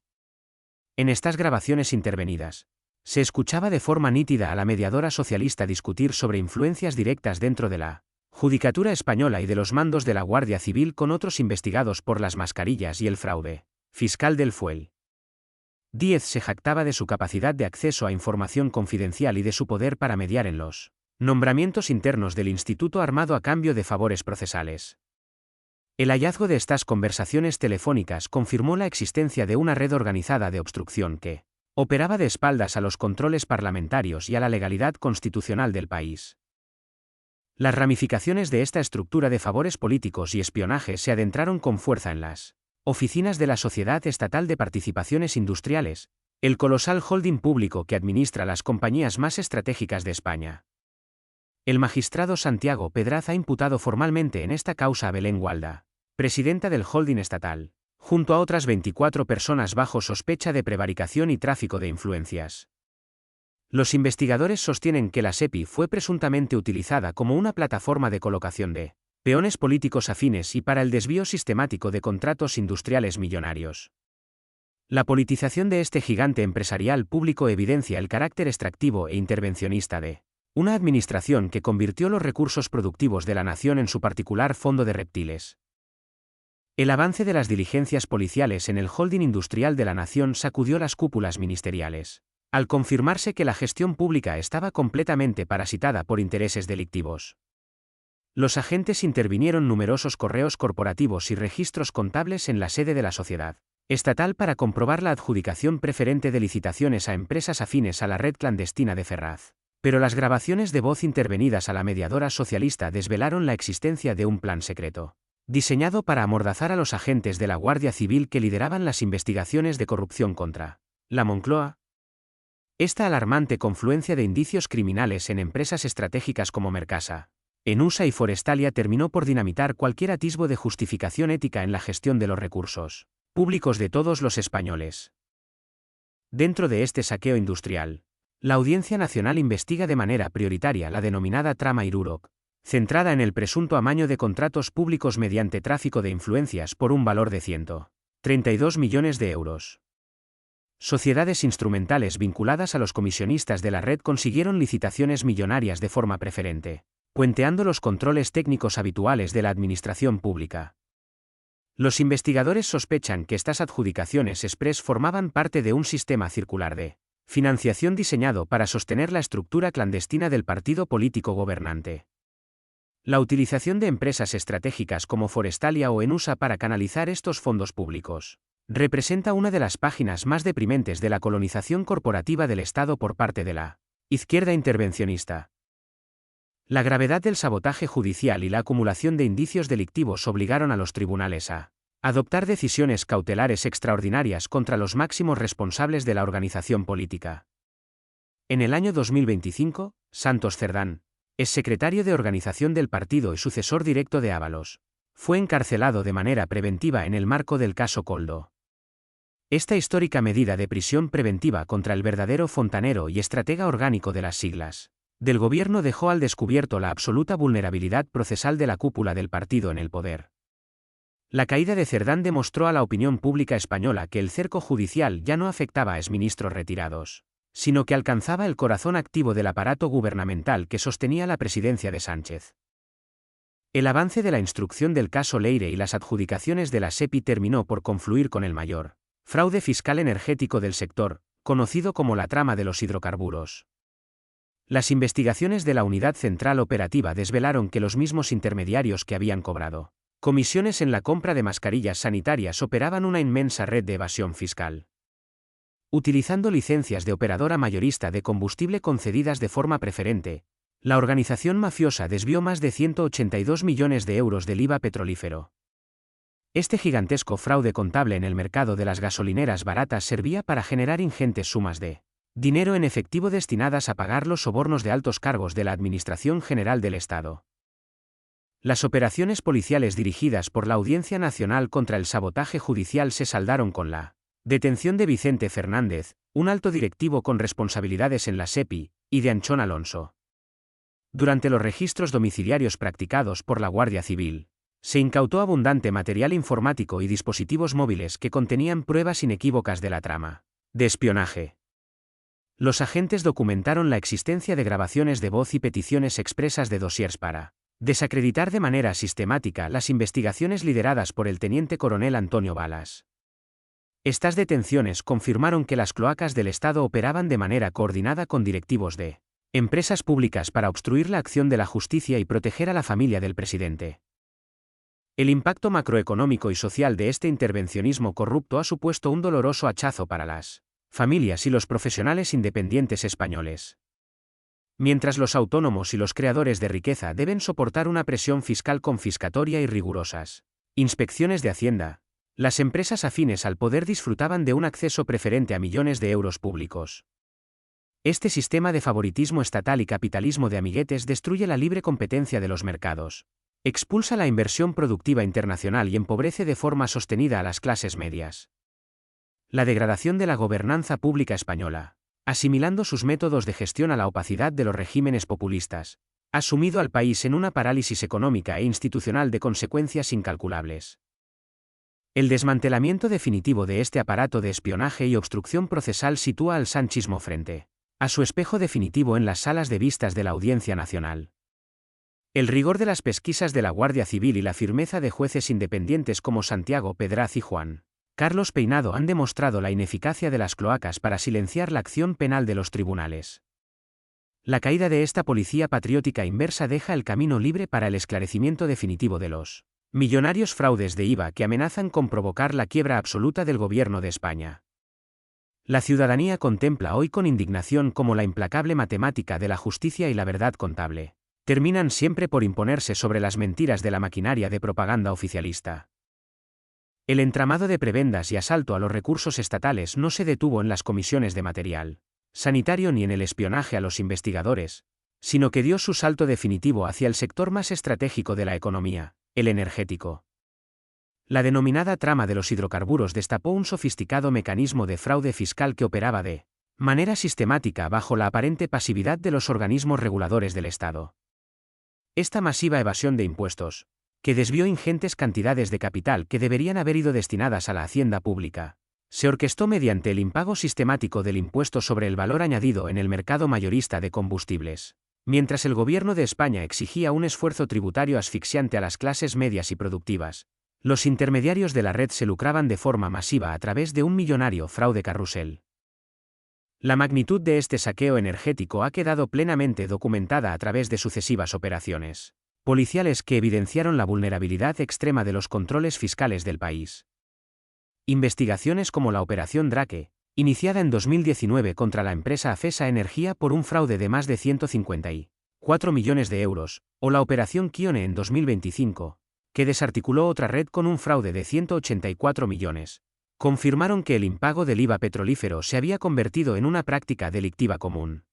En estas grabaciones intervenidas, se escuchaba de forma nítida a la mediadora socialista discutir sobre influencias directas dentro de la Judicatura española y de los mandos de la Guardia Civil con otros investigados por las mascarillas y el fraude fiscal del Fuel. Díez se jactaba de su capacidad de acceso a información confidencial y de su poder para mediar en los nombramientos internos del Instituto Armado a cambio de favores procesales. El hallazgo de estas conversaciones telefónicas confirmó la existencia de una red organizada de obstrucción que operaba de espaldas a los controles parlamentarios y a la legalidad constitucional del país. Las ramificaciones de esta estructura de favores políticos y espionaje se adentraron con fuerza en las oficinas de la Sociedad Estatal de Participaciones Industriales, el colosal holding público que administra las compañías más estratégicas de España. El magistrado Santiago Pedraz ha imputado formalmente en esta causa a Belén Gualda, presidenta del holding estatal, junto a otras 24 personas bajo sospecha de prevaricación y tráfico de influencias. Los investigadores sostienen que la SEPI fue presuntamente utilizada como una plataforma de colocación de peones políticos afines y para el desvío sistemático de contratos industriales millonarios. La politización de este gigante empresarial público evidencia el carácter extractivo e intervencionista de una administración que convirtió los recursos productivos de la nación en su particular fondo de reptiles. El avance de las diligencias policiales en el holding industrial de la nación sacudió las cúpulas ministeriales, al confirmarse que la gestión pública estaba completamente parasitada por intereses delictivos. Los agentes intervinieron numerosos correos corporativos y registros contables en la sede de la sociedad estatal para comprobar la adjudicación preferente de licitaciones a empresas afines a la red clandestina de Ferraz. Pero las grabaciones de voz intervenidas a la mediadora socialista desvelaron la existencia de un plan secreto, diseñado para amordazar a los agentes de la Guardia Civil que lideraban las investigaciones de corrupción contra la Moncloa. Esta alarmante confluencia de indicios criminales en empresas estratégicas como Mercasa, Enusa y Forestalia terminó por dinamitar cualquier atisbo de justificación ética en la gestión de los recursos públicos de todos los españoles. Dentro de este saqueo industrial, la Audiencia Nacional investiga de manera prioritaria la denominada trama Irurok, centrada en el presunto amaño de contratos públicos mediante tráfico de influencias por un valor de 132 millones de euros. Sociedades instrumentales vinculadas a los comisionistas de la red consiguieron licitaciones millonarias de forma preferente, puenteando los controles técnicos habituales de la administración pública. Los investigadores sospechan que estas adjudicaciones express formaban parte de un sistema circular de financiación diseñado para sostener la estructura clandestina del partido político gobernante. La utilización de empresas estratégicas como Forestalia o Enusa para canalizar estos fondos públicos representa una de las páginas más deprimentes de la colonización corporativa del Estado por parte de la izquierda intervencionista. La gravedad del sabotaje judicial y la acumulación de indicios delictivos obligaron a los tribunales a adoptar decisiones cautelares extraordinarias contra los máximos responsables de la organización política. En el año 2025, Santos Cerdán, exsecretario de organización del partido y sucesor directo de Ábalos, fue encarcelado de manera preventiva en el marco del caso Koldo. Esta histórica medida de prisión preventiva contra el verdadero fontanero y estratega orgánico de las siglas del gobierno dejó al descubierto la absoluta vulnerabilidad procesal de la cúpula del partido en el poder. La caída de Cerdán demostró a la opinión pública española que el cerco judicial ya no afectaba a exministros retirados, sino que alcanzaba el corazón activo del aparato gubernamental que sostenía la presidencia de Sánchez. El avance de la instrucción del caso Leire y las adjudicaciones de la SEPI terminó por confluir con el mayor fraude fiscal energético del sector, conocido como la trama de los hidrocarburos. Las investigaciones de la Unidad Central Operativa desvelaron que los mismos intermediarios que habían cobrado comisiones en la compra de mascarillas sanitarias operaban una inmensa red de evasión fiscal. Utilizando licencias de operadora mayorista de combustible concedidas de forma preferente, la organización mafiosa desvió más de 182 millones de euros del IVA petrolífero. Este gigantesco fraude contable en el mercado de las gasolineras baratas servía para generar ingentes sumas de dinero en efectivo destinadas a pagar los sobornos de altos cargos de la Administración General del Estado. Las operaciones policiales dirigidas por la Audiencia Nacional contra el sabotaje judicial se saldaron con la detención de Vicente Fernández, un alto directivo con responsabilidades en la SEPI, y de Anchón Alonso. Durante los registros domiciliarios practicados por la Guardia Civil, se incautó abundante material informático y dispositivos móviles que contenían pruebas inequívocas de la trama de espionaje. Los agentes documentaron la existencia de grabaciones de voz y peticiones expresas de dossiers para desacreditar de manera sistemática las investigaciones lideradas por el teniente coronel Antonio Balas. Estas detenciones confirmaron que las cloacas del Estado operaban de manera coordinada con directivos de empresas públicas para obstruir la acción de la justicia y proteger a la familia del presidente. El impacto macroeconómico y social de este intervencionismo corrupto ha supuesto un doloroso hachazo para las familias y los profesionales independientes españoles. Mientras los autónomos y los creadores de riqueza deben soportar una presión fiscal confiscatoria y rigurosas inspecciones de Hacienda, las empresas afines al poder disfrutaban de un acceso preferente a millones de euros públicos. Este sistema de favoritismo estatal y capitalismo de amiguetes destruye la libre competencia de los mercados, expulsa la inversión productiva internacional y empobrece de forma sostenida a las clases medias. La degradación de la gobernanza pública española, asimilando sus métodos de gestión a la opacidad de los regímenes populistas, ha sumido al país en una parálisis económica e institucional de consecuencias incalculables. El desmantelamiento definitivo de este aparato de espionaje y obstrucción procesal sitúa al sanchismo frente a su espejo definitivo en las salas de vistas de la Audiencia Nacional. El rigor de las pesquisas de la Guardia Civil y la firmeza de jueces independientes como Santiago Pedraz y Juan Carlos Peinado han demostrado la ineficacia de las cloacas para silenciar la acción penal de los tribunales. La caída de esta policía patriótica inversa deja el camino libre para el esclarecimiento definitivo de los millonarios fraudes de IVA que amenazan con provocar la quiebra absoluta del gobierno de España. La ciudadanía contempla hoy con indignación cómo la implacable matemática de la justicia y la verdad contable terminan siempre por imponerse sobre las mentiras de la maquinaria de propaganda oficialista. El entramado de prebendas y asalto a los recursos estatales no se detuvo en las comisiones de material sanitario ni en el espionaje a los investigadores, sino que dio su salto definitivo hacia el sector más estratégico de la economía, el energético. La denominada trama de los hidrocarburos destapó un sofisticado mecanismo de fraude fiscal que operaba de manera sistemática bajo la aparente pasividad de los organismos reguladores del Estado. Esta masiva evasión de impuestos, que desvió ingentes cantidades de capital que deberían haber ido destinadas a la hacienda pública, se orquestó mediante el impago sistemático del impuesto sobre el valor añadido en el mercado mayorista de combustibles, mientras el gobierno de España exigía un esfuerzo tributario asfixiante a las clases medias y productivas. Los intermediarios de la red se lucraban de forma masiva a través de un millonario fraude carrusel. La magnitud de este saqueo energético ha quedado plenamente documentada a través de sucesivas operaciones policiales que evidenciaron la vulnerabilidad extrema de los controles fiscales del país. Investigaciones como la Operación Drake, iniciada en 2019 contra la empresa Afesa Energía por un fraude de más de 154 millones de euros, o la Operación Kione en 2025, que desarticuló otra red con un fraude de 184 millones, confirmaron que el impago del IVA petrolífero se había convertido en una práctica delictiva común.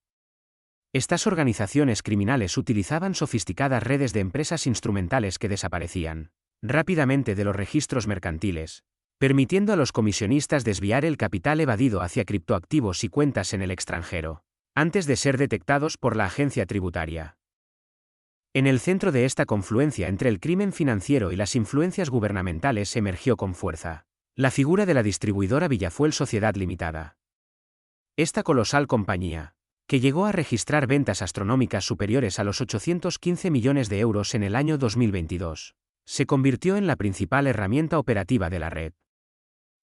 Estas organizaciones criminales utilizaban sofisticadas redes de empresas instrumentales que desaparecían rápidamente de los registros mercantiles, permitiendo a los comisionistas desviar el capital evadido hacia criptoactivos y cuentas en el extranjero, antes de ser detectados por la agencia tributaria. En el centro de esta confluencia entre el crimen financiero y las influencias gubernamentales emergió con fuerza la figura de la distribuidora Villafuel Sociedad Limitada. Esta colosal compañía, que llegó a registrar ventas astronómicas superiores a los 815 millones de euros en el año 2022, se convirtió en la principal herramienta operativa de la red.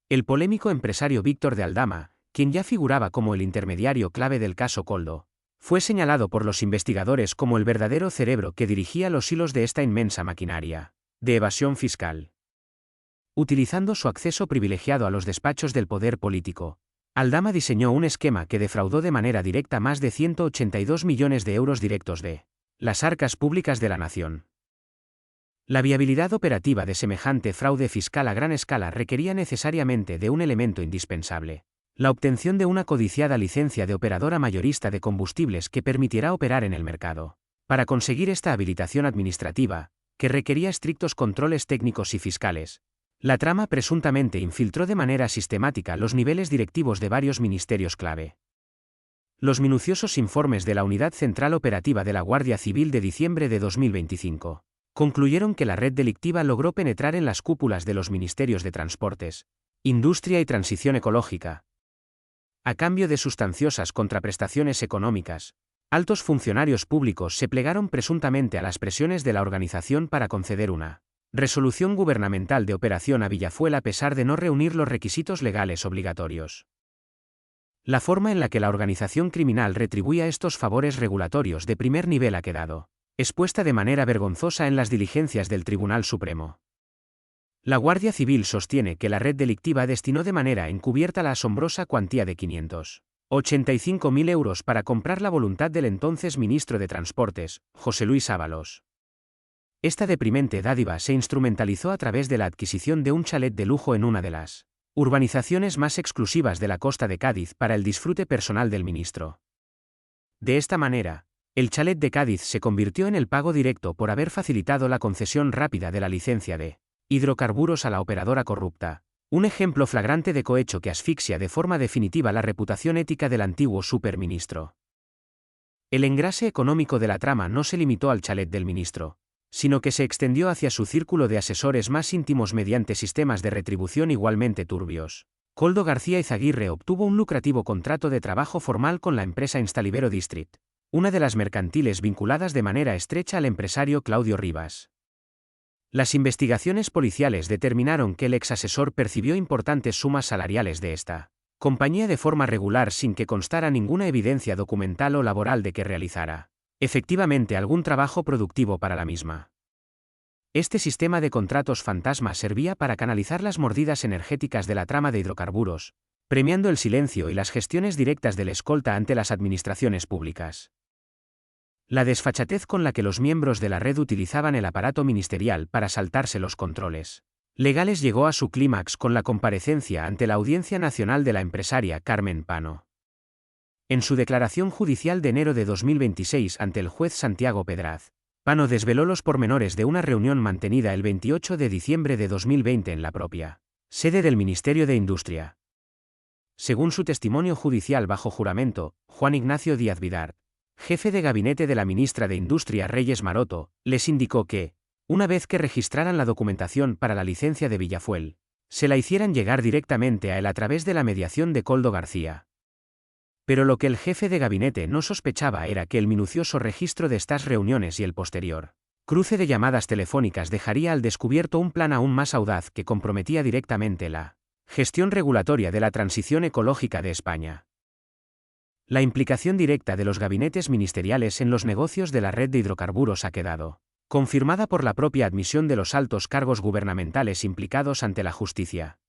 El polémico empresario Víctor de Aldama, quien ya figuraba como el intermediario clave del caso Koldo, fue señalado por los investigadores como el verdadero cerebro que dirigía los hilos de esta inmensa maquinaria de evasión fiscal. Utilizando su acceso privilegiado a los despachos del poder político, Aldama diseñó un esquema que defraudó de manera directa más de 182 millones de euros directos de las arcas públicas de la nación. La viabilidad operativa de semejante fraude fiscal a gran escala requería necesariamente de un elemento indispensable: la obtención de una codiciada licencia de operadora mayorista de combustibles que permitiera operar en el mercado. Para conseguir esta habilitación administrativa, que requería estrictos controles técnicos y fiscales, la trama presuntamente infiltró de manera sistemática los niveles directivos de varios ministerios clave. Los minuciosos informes de la Unidad Central Operativa de la Guardia Civil de diciembre de 2025 concluyeron que la red delictiva logró penetrar en las cúpulas de los ministerios de Transportes, Industria y Transición Ecológica. A cambio de sustanciosas contraprestaciones económicas, altos funcionarios públicos se plegaron presuntamente a las presiones de la organización para conceder una resolución gubernamental de operación a Villafuel a pesar de no reunir los requisitos legales obligatorios. La forma en la que la organización criminal retribuía estos favores regulatorios de primer nivel ha quedado expuesta de manera vergonzosa en las diligencias del Tribunal Supremo. La Guardia Civil sostiene que la red delictiva destinó de manera encubierta la asombrosa cuantía de 585.000 euros para comprar la voluntad del entonces ministro de Transportes, José Luis Ábalos. Esta deprimente dádiva se instrumentalizó a través de la adquisición de un chalet de lujo en una de las urbanizaciones más exclusivas de la costa de Cádiz para el disfrute personal del ministro. De esta manera, el chalet de Cádiz se convirtió en el pago directo por haber facilitado la concesión rápida de la licencia de hidrocarburos a la operadora corrupta, un ejemplo flagrante de cohecho que asfixia de forma definitiva la reputación ética del antiguo superministro. El engrase económico de la trama no se limitó al chalet del ministro, sino que se extendió hacia su círculo de asesores más íntimos mediante sistemas de retribución igualmente turbios. Koldo García Izaguirre obtuvo un lucrativo contrato de trabajo formal con la empresa Instalibero District, una de las mercantiles vinculadas de manera estrecha al empresario Claudio Rivas. Las investigaciones policiales determinaron que el exasesor percibió importantes sumas salariales de esta compañía de forma regular sin que constara ninguna evidencia documental o laboral de que realizara efectivamente algún trabajo productivo para la misma. Este sistema de contratos fantasma servía para canalizar las mordidas energéticas de la trama de hidrocarburos, premiando el silencio y las gestiones directas del escolta ante las administraciones públicas. La desfachatez con la que los miembros de la red utilizaban el aparato ministerial para saltarse los controles legales llegó a su clímax con la comparecencia ante la Audiencia Nacional de la empresaria Carmen Pano. En su declaración judicial de enero de 2026 ante el juez Santiago Pedraz, Pano desveló los pormenores de una reunión mantenida el 28 de diciembre de 2020 en la propia sede del Ministerio de Industria. Según su testimonio judicial bajo juramento, Juan Ignacio Díaz Vidart, jefe de gabinete de la ministra de Industria Reyes Maroto, les indicó que, una vez que registraran la documentación para la licencia de Villafuel, se la hicieran llegar directamente a él a través de la mediación de Koldo García. Pero lo que el jefe de gabinete no sospechaba era que el minucioso registro de estas reuniones y el posterior cruce de llamadas telefónicas dejaría al descubierto un plan aún más audaz que comprometía directamente la gestión regulatoria de la transición ecológica de España. La implicación directa de los gabinetes ministeriales en los negocios de la red de hidrocarburos ha quedado confirmada por la propia admisión de los altos cargos gubernamentales implicados ante la justicia.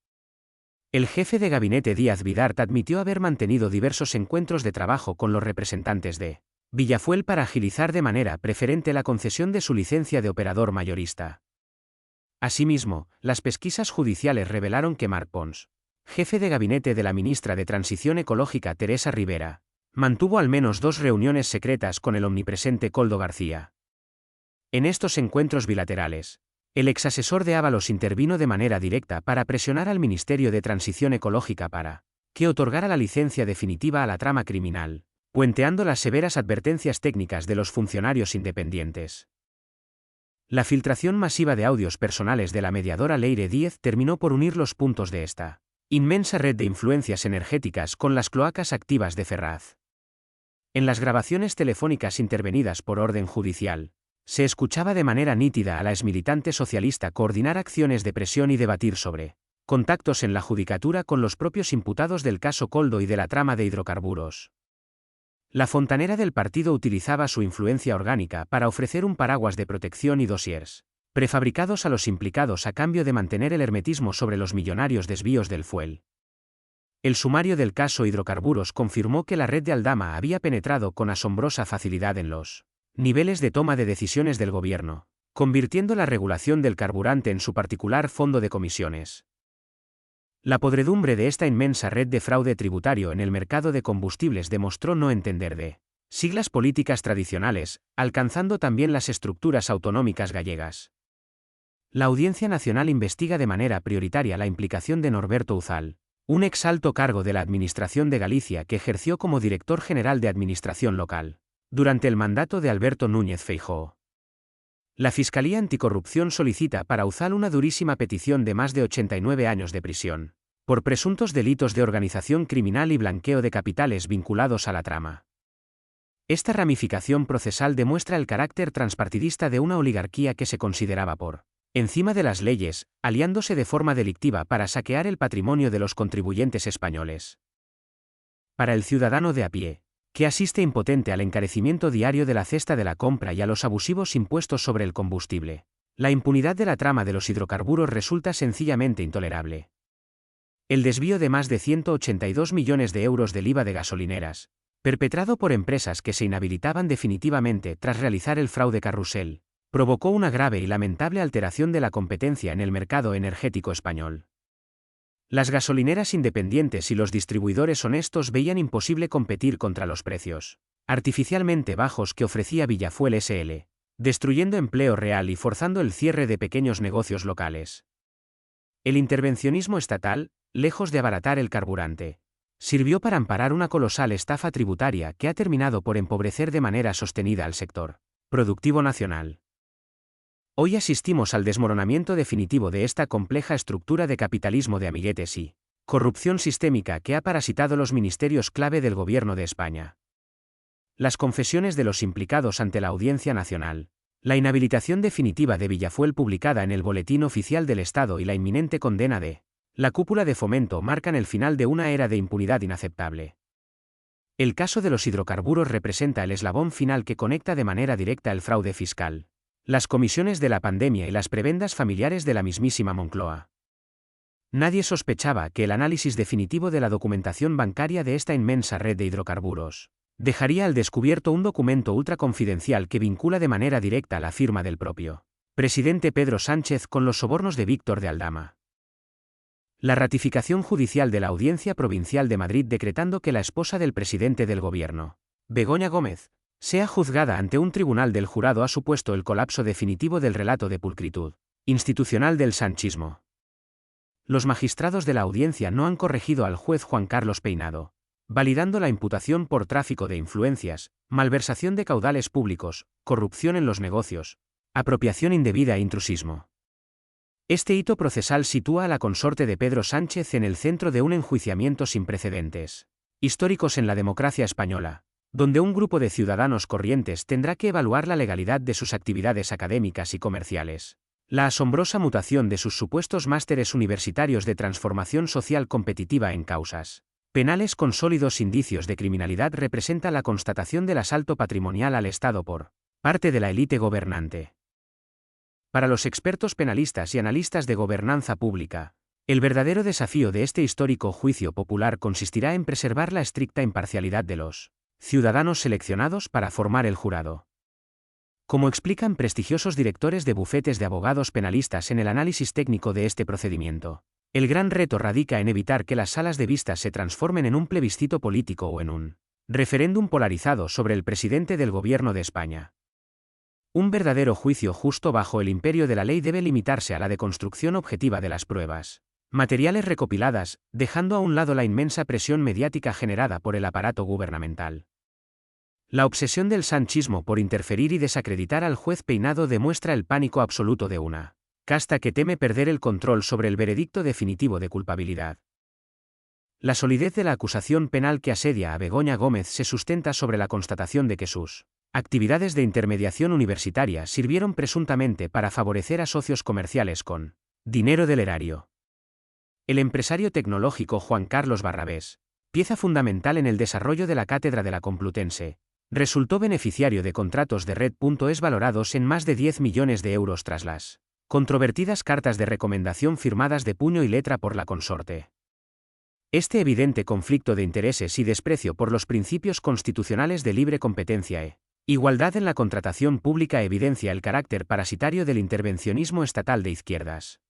El jefe de gabinete Díaz Vidart admitió haber mantenido diversos encuentros de trabajo con los representantes de Villafuel para agilizar de manera preferente la concesión de su licencia de operador mayorista. Asimismo, las pesquisas judiciales revelaron que Marc Pons, jefe de gabinete de la ministra de Transición Ecológica Teresa Rivera, mantuvo al menos 2 reuniones secretas con el omnipresente Koldo García. En estos encuentros bilaterales, el exasesor de Ábalos intervino de manera directa para presionar al Ministerio de Transición Ecológica para que otorgara la licencia definitiva a la trama criminal, puenteando las severas advertencias técnicas de los funcionarios independientes. La filtración masiva de audios personales de la mediadora Leire Díez terminó por unir los puntos de esta inmensa red de influencias energéticas con las cloacas activas de Ferraz. En las grabaciones telefónicas intervenidas por orden judicial, se escuchaba de manera nítida a la exmilitante socialista coordinar acciones de presión y debatir sobre contactos en la judicatura con los propios imputados del caso Koldo y de la trama de hidrocarburos. La fontanera del partido utilizaba su influencia orgánica para ofrecer un paraguas de protección y dossiers prefabricados a los implicados a cambio de mantener el hermetismo sobre los millonarios desvíos del fuel. El sumario del caso hidrocarburos confirmó que la red de Aldama había penetrado con asombrosa facilidad en los niveles de toma de decisiones del gobierno, convirtiendo la regulación del carburante en su particular fondo de comisiones. La podredumbre de esta inmensa red de fraude tributario en el mercado de combustibles demostró no entender de siglas políticas tradicionales, alcanzando también las estructuras autonómicas gallegas. La Audiencia Nacional investiga de manera prioritaria la implicación de Norberto Uzal, un ex alto cargo de la Administración de Galicia que ejerció como director general de Administración Local, durante el mandato de Alberto Núñez Feijóo. La Fiscalía Anticorrupción solicita para Uzal una durísima petición de más de 89 años de prisión, por presuntos delitos de organización criminal y blanqueo de capitales vinculados a la trama. Esta ramificación procesal demuestra el carácter transpartidista de una oligarquía que se consideraba por encima de las leyes, aliándose de forma delictiva para saquear el patrimonio de los contribuyentes españoles. Para el ciudadano de a pie, que asiste impotente al encarecimiento diario de la cesta de la compra y a los abusivos impuestos sobre el combustible, la impunidad de la trama de los hidrocarburos resulta sencillamente intolerable. El desvío de más de 182 millones de euros del IVA de gasolineras, perpetrado por empresas que se inhabilitaban definitivamente tras realizar el fraude carrusel, provocó una grave y lamentable alteración de la competencia en el mercado energético español. Las gasolineras independientes y los distribuidores honestos veían imposible competir contra los precios artificialmente bajos que ofrecía Villafuel S.L., destruyendo empleo real y forzando el cierre de pequeños negocios locales. El intervencionismo estatal, lejos de abaratar el carburante, sirvió para amparar una colosal estafa tributaria que ha terminado por empobrecer de manera sostenida al sector productivo nacional. Hoy asistimos al desmoronamiento definitivo de esta compleja estructura de capitalismo de amiguetes y corrupción sistémica que ha parasitado los ministerios clave del Gobierno de España. Las confesiones de los implicados ante la Audiencia Nacional, la inhabilitación definitiva de Villafuel publicada en el Boletín Oficial del Estado y la inminente condena de la cúpula de Fomento marcan el final de una era de impunidad inaceptable. El caso de los hidrocarburos representa el eslabón final que conecta de manera directa el fraude fiscal, las comisiones de la pandemia y las prebendas familiares de la mismísima Moncloa. Nadie sospechaba que el análisis definitivo de la documentación bancaria de esta inmensa red de hidrocarburos dejaría al descubierto un documento ultraconfidencial que vincula de manera directa la firma del propio presidente Pedro Sánchez con los sobornos de Víctor de Aldama. La ratificación judicial de la Audiencia Provincial de Madrid decretando que la esposa del presidente del Gobierno, Begoña Gómez, sea juzgada ante un tribunal del jurado ha supuesto el colapso definitivo del relato de pulcritud institucional del sanchismo. Los magistrados de la audiencia no han corregido al juez Juan Carlos Peinado, validando la imputación por tráfico de influencias, malversación de caudales públicos, corrupción en los negocios, apropiación indebida e intrusismo. Este hito procesal sitúa a la consorte de Pedro Sánchez en el centro de un enjuiciamiento sin precedentes históricos en la democracia española, donde un grupo de ciudadanos corrientes tendrá que evaluar la legalidad de sus actividades académicas y comerciales, la asombrosa mutación de sus supuestos másteres universitarios de transformación social competitiva en causas penales con sólidos indicios de criminalidad representa la constatación del asalto patrimonial al Estado por parte de la élite gobernante. Para los expertos penalistas y analistas de gobernanza pública, el verdadero desafío de este histórico juicio popular consistirá en preservar la estricta imparcialidad de los ciudadanos seleccionados para formar el jurado. Como explican prestigiosos directores de bufetes de abogados penalistas en el análisis técnico de este procedimiento, el gran reto radica en evitar que las salas de vistas se transformen en un plebiscito político o en un referéndum polarizado sobre el presidente del Gobierno de España. Un verdadero juicio justo bajo el imperio de la ley debe limitarse a la deconstrucción objetiva de las pruebas materiales recopiladas, dejando a un lado la inmensa presión mediática generada por el aparato gubernamental. La obsesión del sanchismo por interferir y desacreditar al juez Peinado demuestra el pánico absoluto de una casta que teme perder el control sobre el veredicto definitivo de culpabilidad. La solidez de la acusación penal que asedia a Begoña Gómez se sustenta sobre la constatación de que sus actividades de intermediación universitaria sirvieron presuntamente para favorecer a socios comerciales con dinero del erario. El empresario tecnológico Juan Carlos Barrabés, pieza fundamental en el desarrollo de la cátedra de la Complutense, resultó beneficiario de contratos de Red.es valorados en más de 10 millones de euros tras las controvertidas cartas de recomendación firmadas de puño y letra por la consorte. Este evidente conflicto de intereses y desprecio por los principios constitucionales de libre competencia e igualdad en la contratación pública evidencia el carácter parasitario del intervencionismo estatal de izquierdas.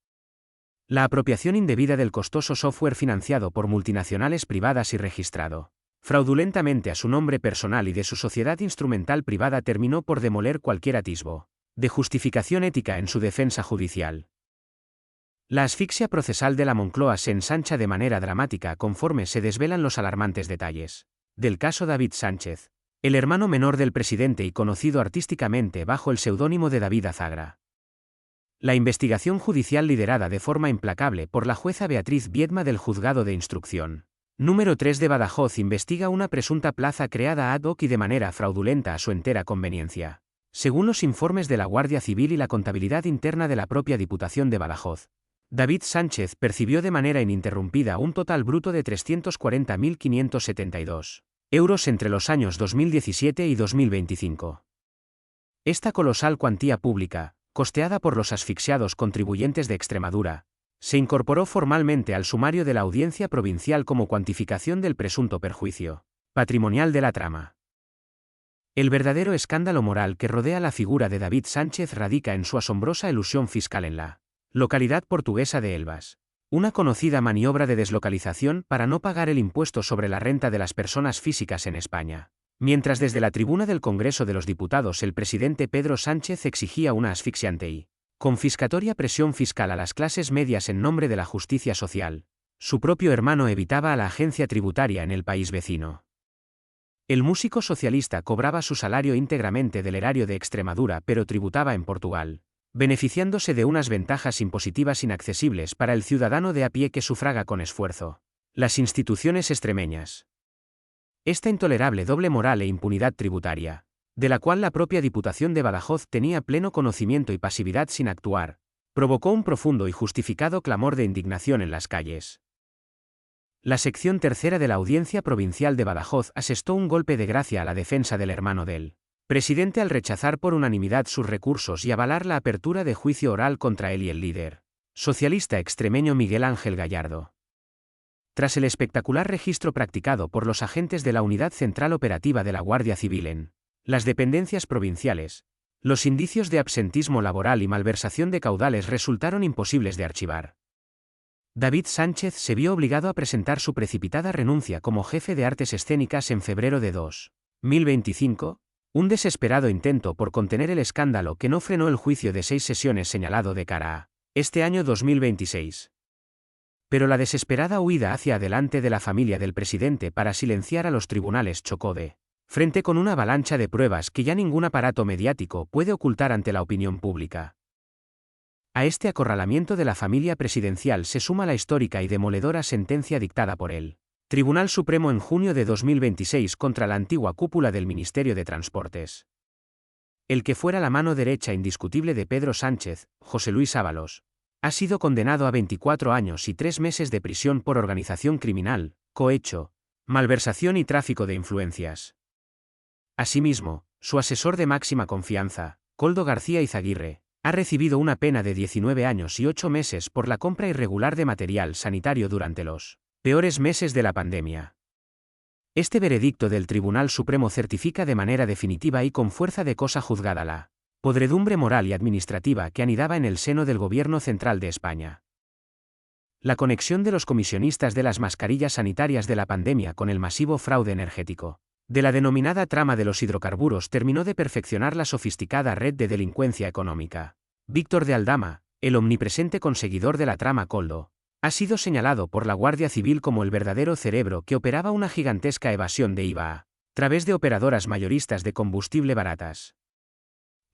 La apropiación indebida del costoso software financiado por multinacionales privadas y registrado fraudulentamente a su nombre personal y de su sociedad instrumental privada terminó por demoler cualquier atisbo de justificación ética en su defensa judicial. La asfixia procesal de la Moncloa se ensancha de manera dramática conforme se desvelan los alarmantes detalles del caso David Sánchez, el hermano menor del presidente y conocido artísticamente bajo el seudónimo de David Azagra. La investigación judicial liderada de forma implacable por la jueza Beatriz Viedma del Juzgado de Instrucción número 3 de Badajoz investiga una presunta plaza creada ad hoc y de manera fraudulenta a su entera conveniencia. Según los informes de la Guardia Civil y la contabilidad interna de la propia Diputación de Badajoz, David Sánchez percibió de manera ininterrumpida un total bruto de 340.572 euros entre los años 2017 y 2025. Esta colosal cuantía pública, costeada por los asfixiados contribuyentes de Extremadura, se incorporó formalmente al sumario de la Audiencia Provincial como cuantificación del presunto perjuicio patrimonial de la trama. El verdadero escándalo moral que rodea la figura de David Sánchez radica en su asombrosa elusión fiscal en la localidad portuguesa de Elvas, una conocida maniobra de deslocalización para no pagar el impuesto sobre la renta de las personas físicas en España. Mientras desde la tribuna del Congreso de los Diputados el presidente Pedro Sánchez exigía una asfixiante y confiscatoria presión fiscal a las clases medias en nombre de la justicia social, su propio hermano evitaba a la agencia tributaria en el país vecino. El músico socialista cobraba su salario íntegramente del erario de Extremadura pero tributaba en Portugal, beneficiándose de unas ventajas impositivas inaccesibles para el ciudadano de a pie que sufraga con esfuerzo las instituciones extremeñas. Esta intolerable doble moral e impunidad tributaria, de la cual la propia Diputación de Badajoz tenía pleno conocimiento y pasividad sin actuar, provocó un profundo y justificado clamor de indignación en las calles. La sección tercera de la Audiencia Provincial de Badajoz asestó un golpe de gracia a la defensa del hermano del presidente al rechazar por unanimidad sus recursos y avalar la apertura de juicio oral contra él y el líder socialista extremeño Miguel Ángel Gallardo. Tras el espectacular registro practicado por los agentes de la Unidad Central Operativa de la Guardia Civil en las dependencias provinciales, los indicios de absentismo laboral y malversación de caudales resultaron imposibles de archivar. David Sánchez se vio obligado a presentar su precipitada renuncia como jefe de artes escénicas en febrero de 2025, un desesperado intento por contener el escándalo que no frenó el juicio de 6 sesiones señalado de cara a este año 2026. Pero la desesperada huida hacia adelante de la familia del presidente para silenciar a los tribunales chocó de frente con una avalancha de pruebas que ya ningún aparato mediático puede ocultar ante la opinión pública. A este acorralamiento de la familia presidencial se suma la histórica y demoledora sentencia dictada por el Tribunal Supremo en junio de 2026 contra la antigua cúpula del Ministerio de Transportes. El que fuera la mano derecha indiscutible de Pedro Sánchez, José Luis Ábalos, ha sido condenado a 24 años y 3 meses de prisión por organización criminal, cohecho, malversación y tráfico de influencias. Asimismo, su asesor de máxima confianza, Koldo García Izaguirre, ha recibido una pena de 19 años y 8 meses por la compra irregular de material sanitario durante los peores meses de la pandemia. Este veredicto del Tribunal Supremo certifica de manera definitiva y con fuerza de cosa juzgada la podredumbre moral y administrativa que anidaba en el seno del Gobierno Central de España. La conexión de los comisionistas de las mascarillas sanitarias de la pandemia con el masivo fraude energético de la denominada trama de los hidrocarburos terminó de perfeccionar la sofisticada red de delincuencia económica. Víctor de Aldama, el omnipresente conseguidor de la trama Koldo, ha sido señalado por la Guardia Civil como el verdadero cerebro que operaba una gigantesca evasión de IVA a través de operadoras mayoristas de combustible baratas.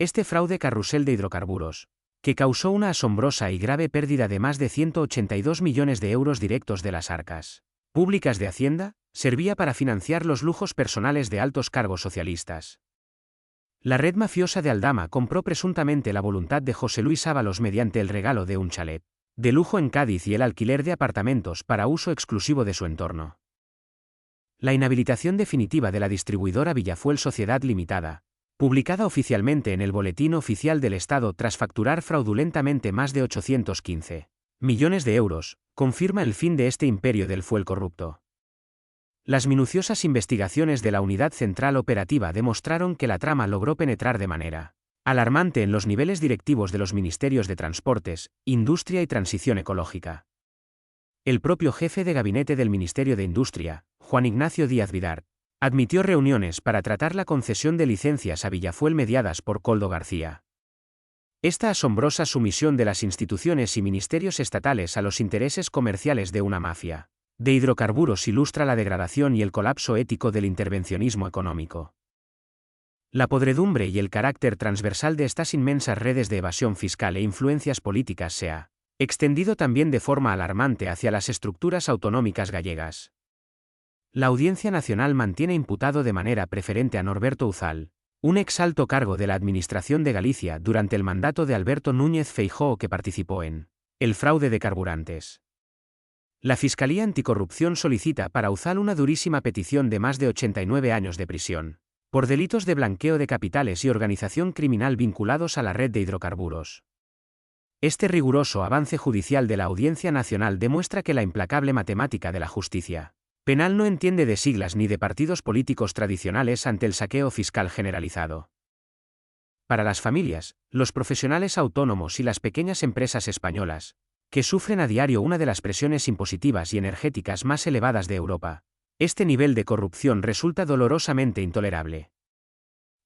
Este fraude carrusel de hidrocarburos, que causó una asombrosa y grave pérdida de más de 182 millones de euros directos de las arcas públicas de Hacienda, servía para financiar los lujos personales de altos cargos socialistas. La red mafiosa de Aldama compró presuntamente la voluntad de José Luis Ábalos mediante el regalo de un chalet de lujo en Cádiz y el alquiler de apartamentos para uso exclusivo de su entorno. La inhabilitación definitiva de la distribuidora Villafuel Sociedad Limitada, publicada oficialmente en el Boletín Oficial del Estado tras facturar fraudulentamente más de 815 millones de euros, confirma el fin de este imperio del fuel corrupto. Las minuciosas investigaciones de la Unidad Central Operativa demostraron que la trama logró penetrar de manera alarmante en los niveles directivos de los ministerios de Transportes, Industria y Transición Ecológica. El propio jefe de gabinete del Ministerio de Industria, Juan Ignacio Díaz Vidart, admitió reuniones para tratar la concesión de licencias a Villafuel mediadas por Koldo García. Esta asombrosa sumisión de las instituciones y ministerios estatales a los intereses comerciales de una mafia de hidrocarburos ilustra la degradación y el colapso ético del intervencionismo económico. La podredumbre y el carácter transversal de estas inmensas redes de evasión fiscal e influencias políticas se ha extendido también de forma alarmante hacia las estructuras autonómicas gallegas. La Audiencia Nacional mantiene imputado de manera preferente a Norberto Uzal, un ex alto cargo de la Administración de Galicia durante el mandato de Alberto Núñez Feijóo que participó en el fraude de carburantes. La Fiscalía Anticorrupción solicita para Uzal una durísima petición de más de 89 años de prisión, por delitos de blanqueo de capitales y organización criminal vinculados a la red de hidrocarburos. Este riguroso avance judicial de la Audiencia Nacional demuestra que la implacable matemática de la justicia penal no entiende de siglas ni de partidos políticos tradicionales ante el saqueo fiscal generalizado. Para las familias, los profesionales autónomos y las pequeñas empresas españolas, que sufren a diario una de las presiones impositivas y energéticas más elevadas de Europa, este nivel de corrupción resulta dolorosamente intolerable.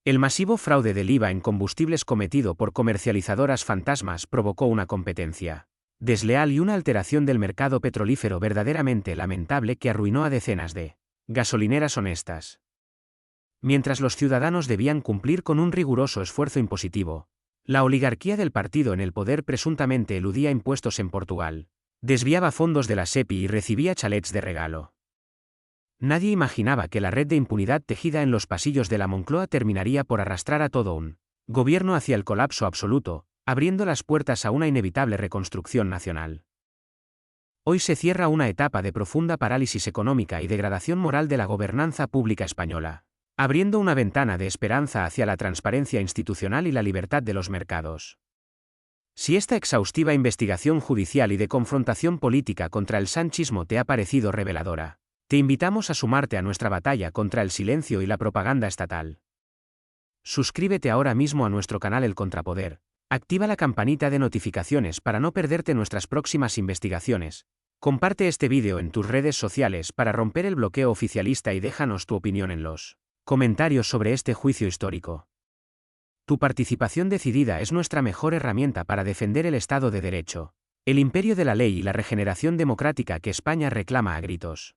El masivo fraude del IVA en combustibles cometido por comercializadoras fantasmas provocó una competencia desleal y una alteración del mercado petrolífero verdaderamente lamentable que arruinó a decenas de gasolineras honestas. Mientras los ciudadanos debían cumplir con un riguroso esfuerzo impositivo, la oligarquía del partido en el poder presuntamente eludía impuestos en Portugal, desviaba fondos de la SEPI y recibía chalets de regalo. Nadie imaginaba que la red de impunidad tejida en los pasillos de la Moncloa terminaría por arrastrar a todo un gobierno hacia el colapso absoluto, abriendo las puertas a una inevitable reconstrucción nacional. Hoy se cierra una etapa de profunda parálisis económica y degradación moral de la gobernanza pública española, abriendo una ventana de esperanza hacia la transparencia institucional y la libertad de los mercados. Si esta exhaustiva investigación judicial y de confrontación política contra el sanchismo te ha parecido reveladora, te invitamos a sumarte a nuestra batalla contra el silencio y la propaganda estatal. Suscríbete ahora mismo a nuestro canal El Contrapoder. Activa la campanita de notificaciones para no perderte nuestras próximas investigaciones. Comparte este vídeo en tus redes sociales para romper el bloqueo oficialista y déjanos tu opinión en los comentarios sobre este juicio histórico. Tu participación decidida es nuestra mejor herramienta para defender el Estado de Derecho, el imperio de la ley y la regeneración democrática que España reclama a gritos.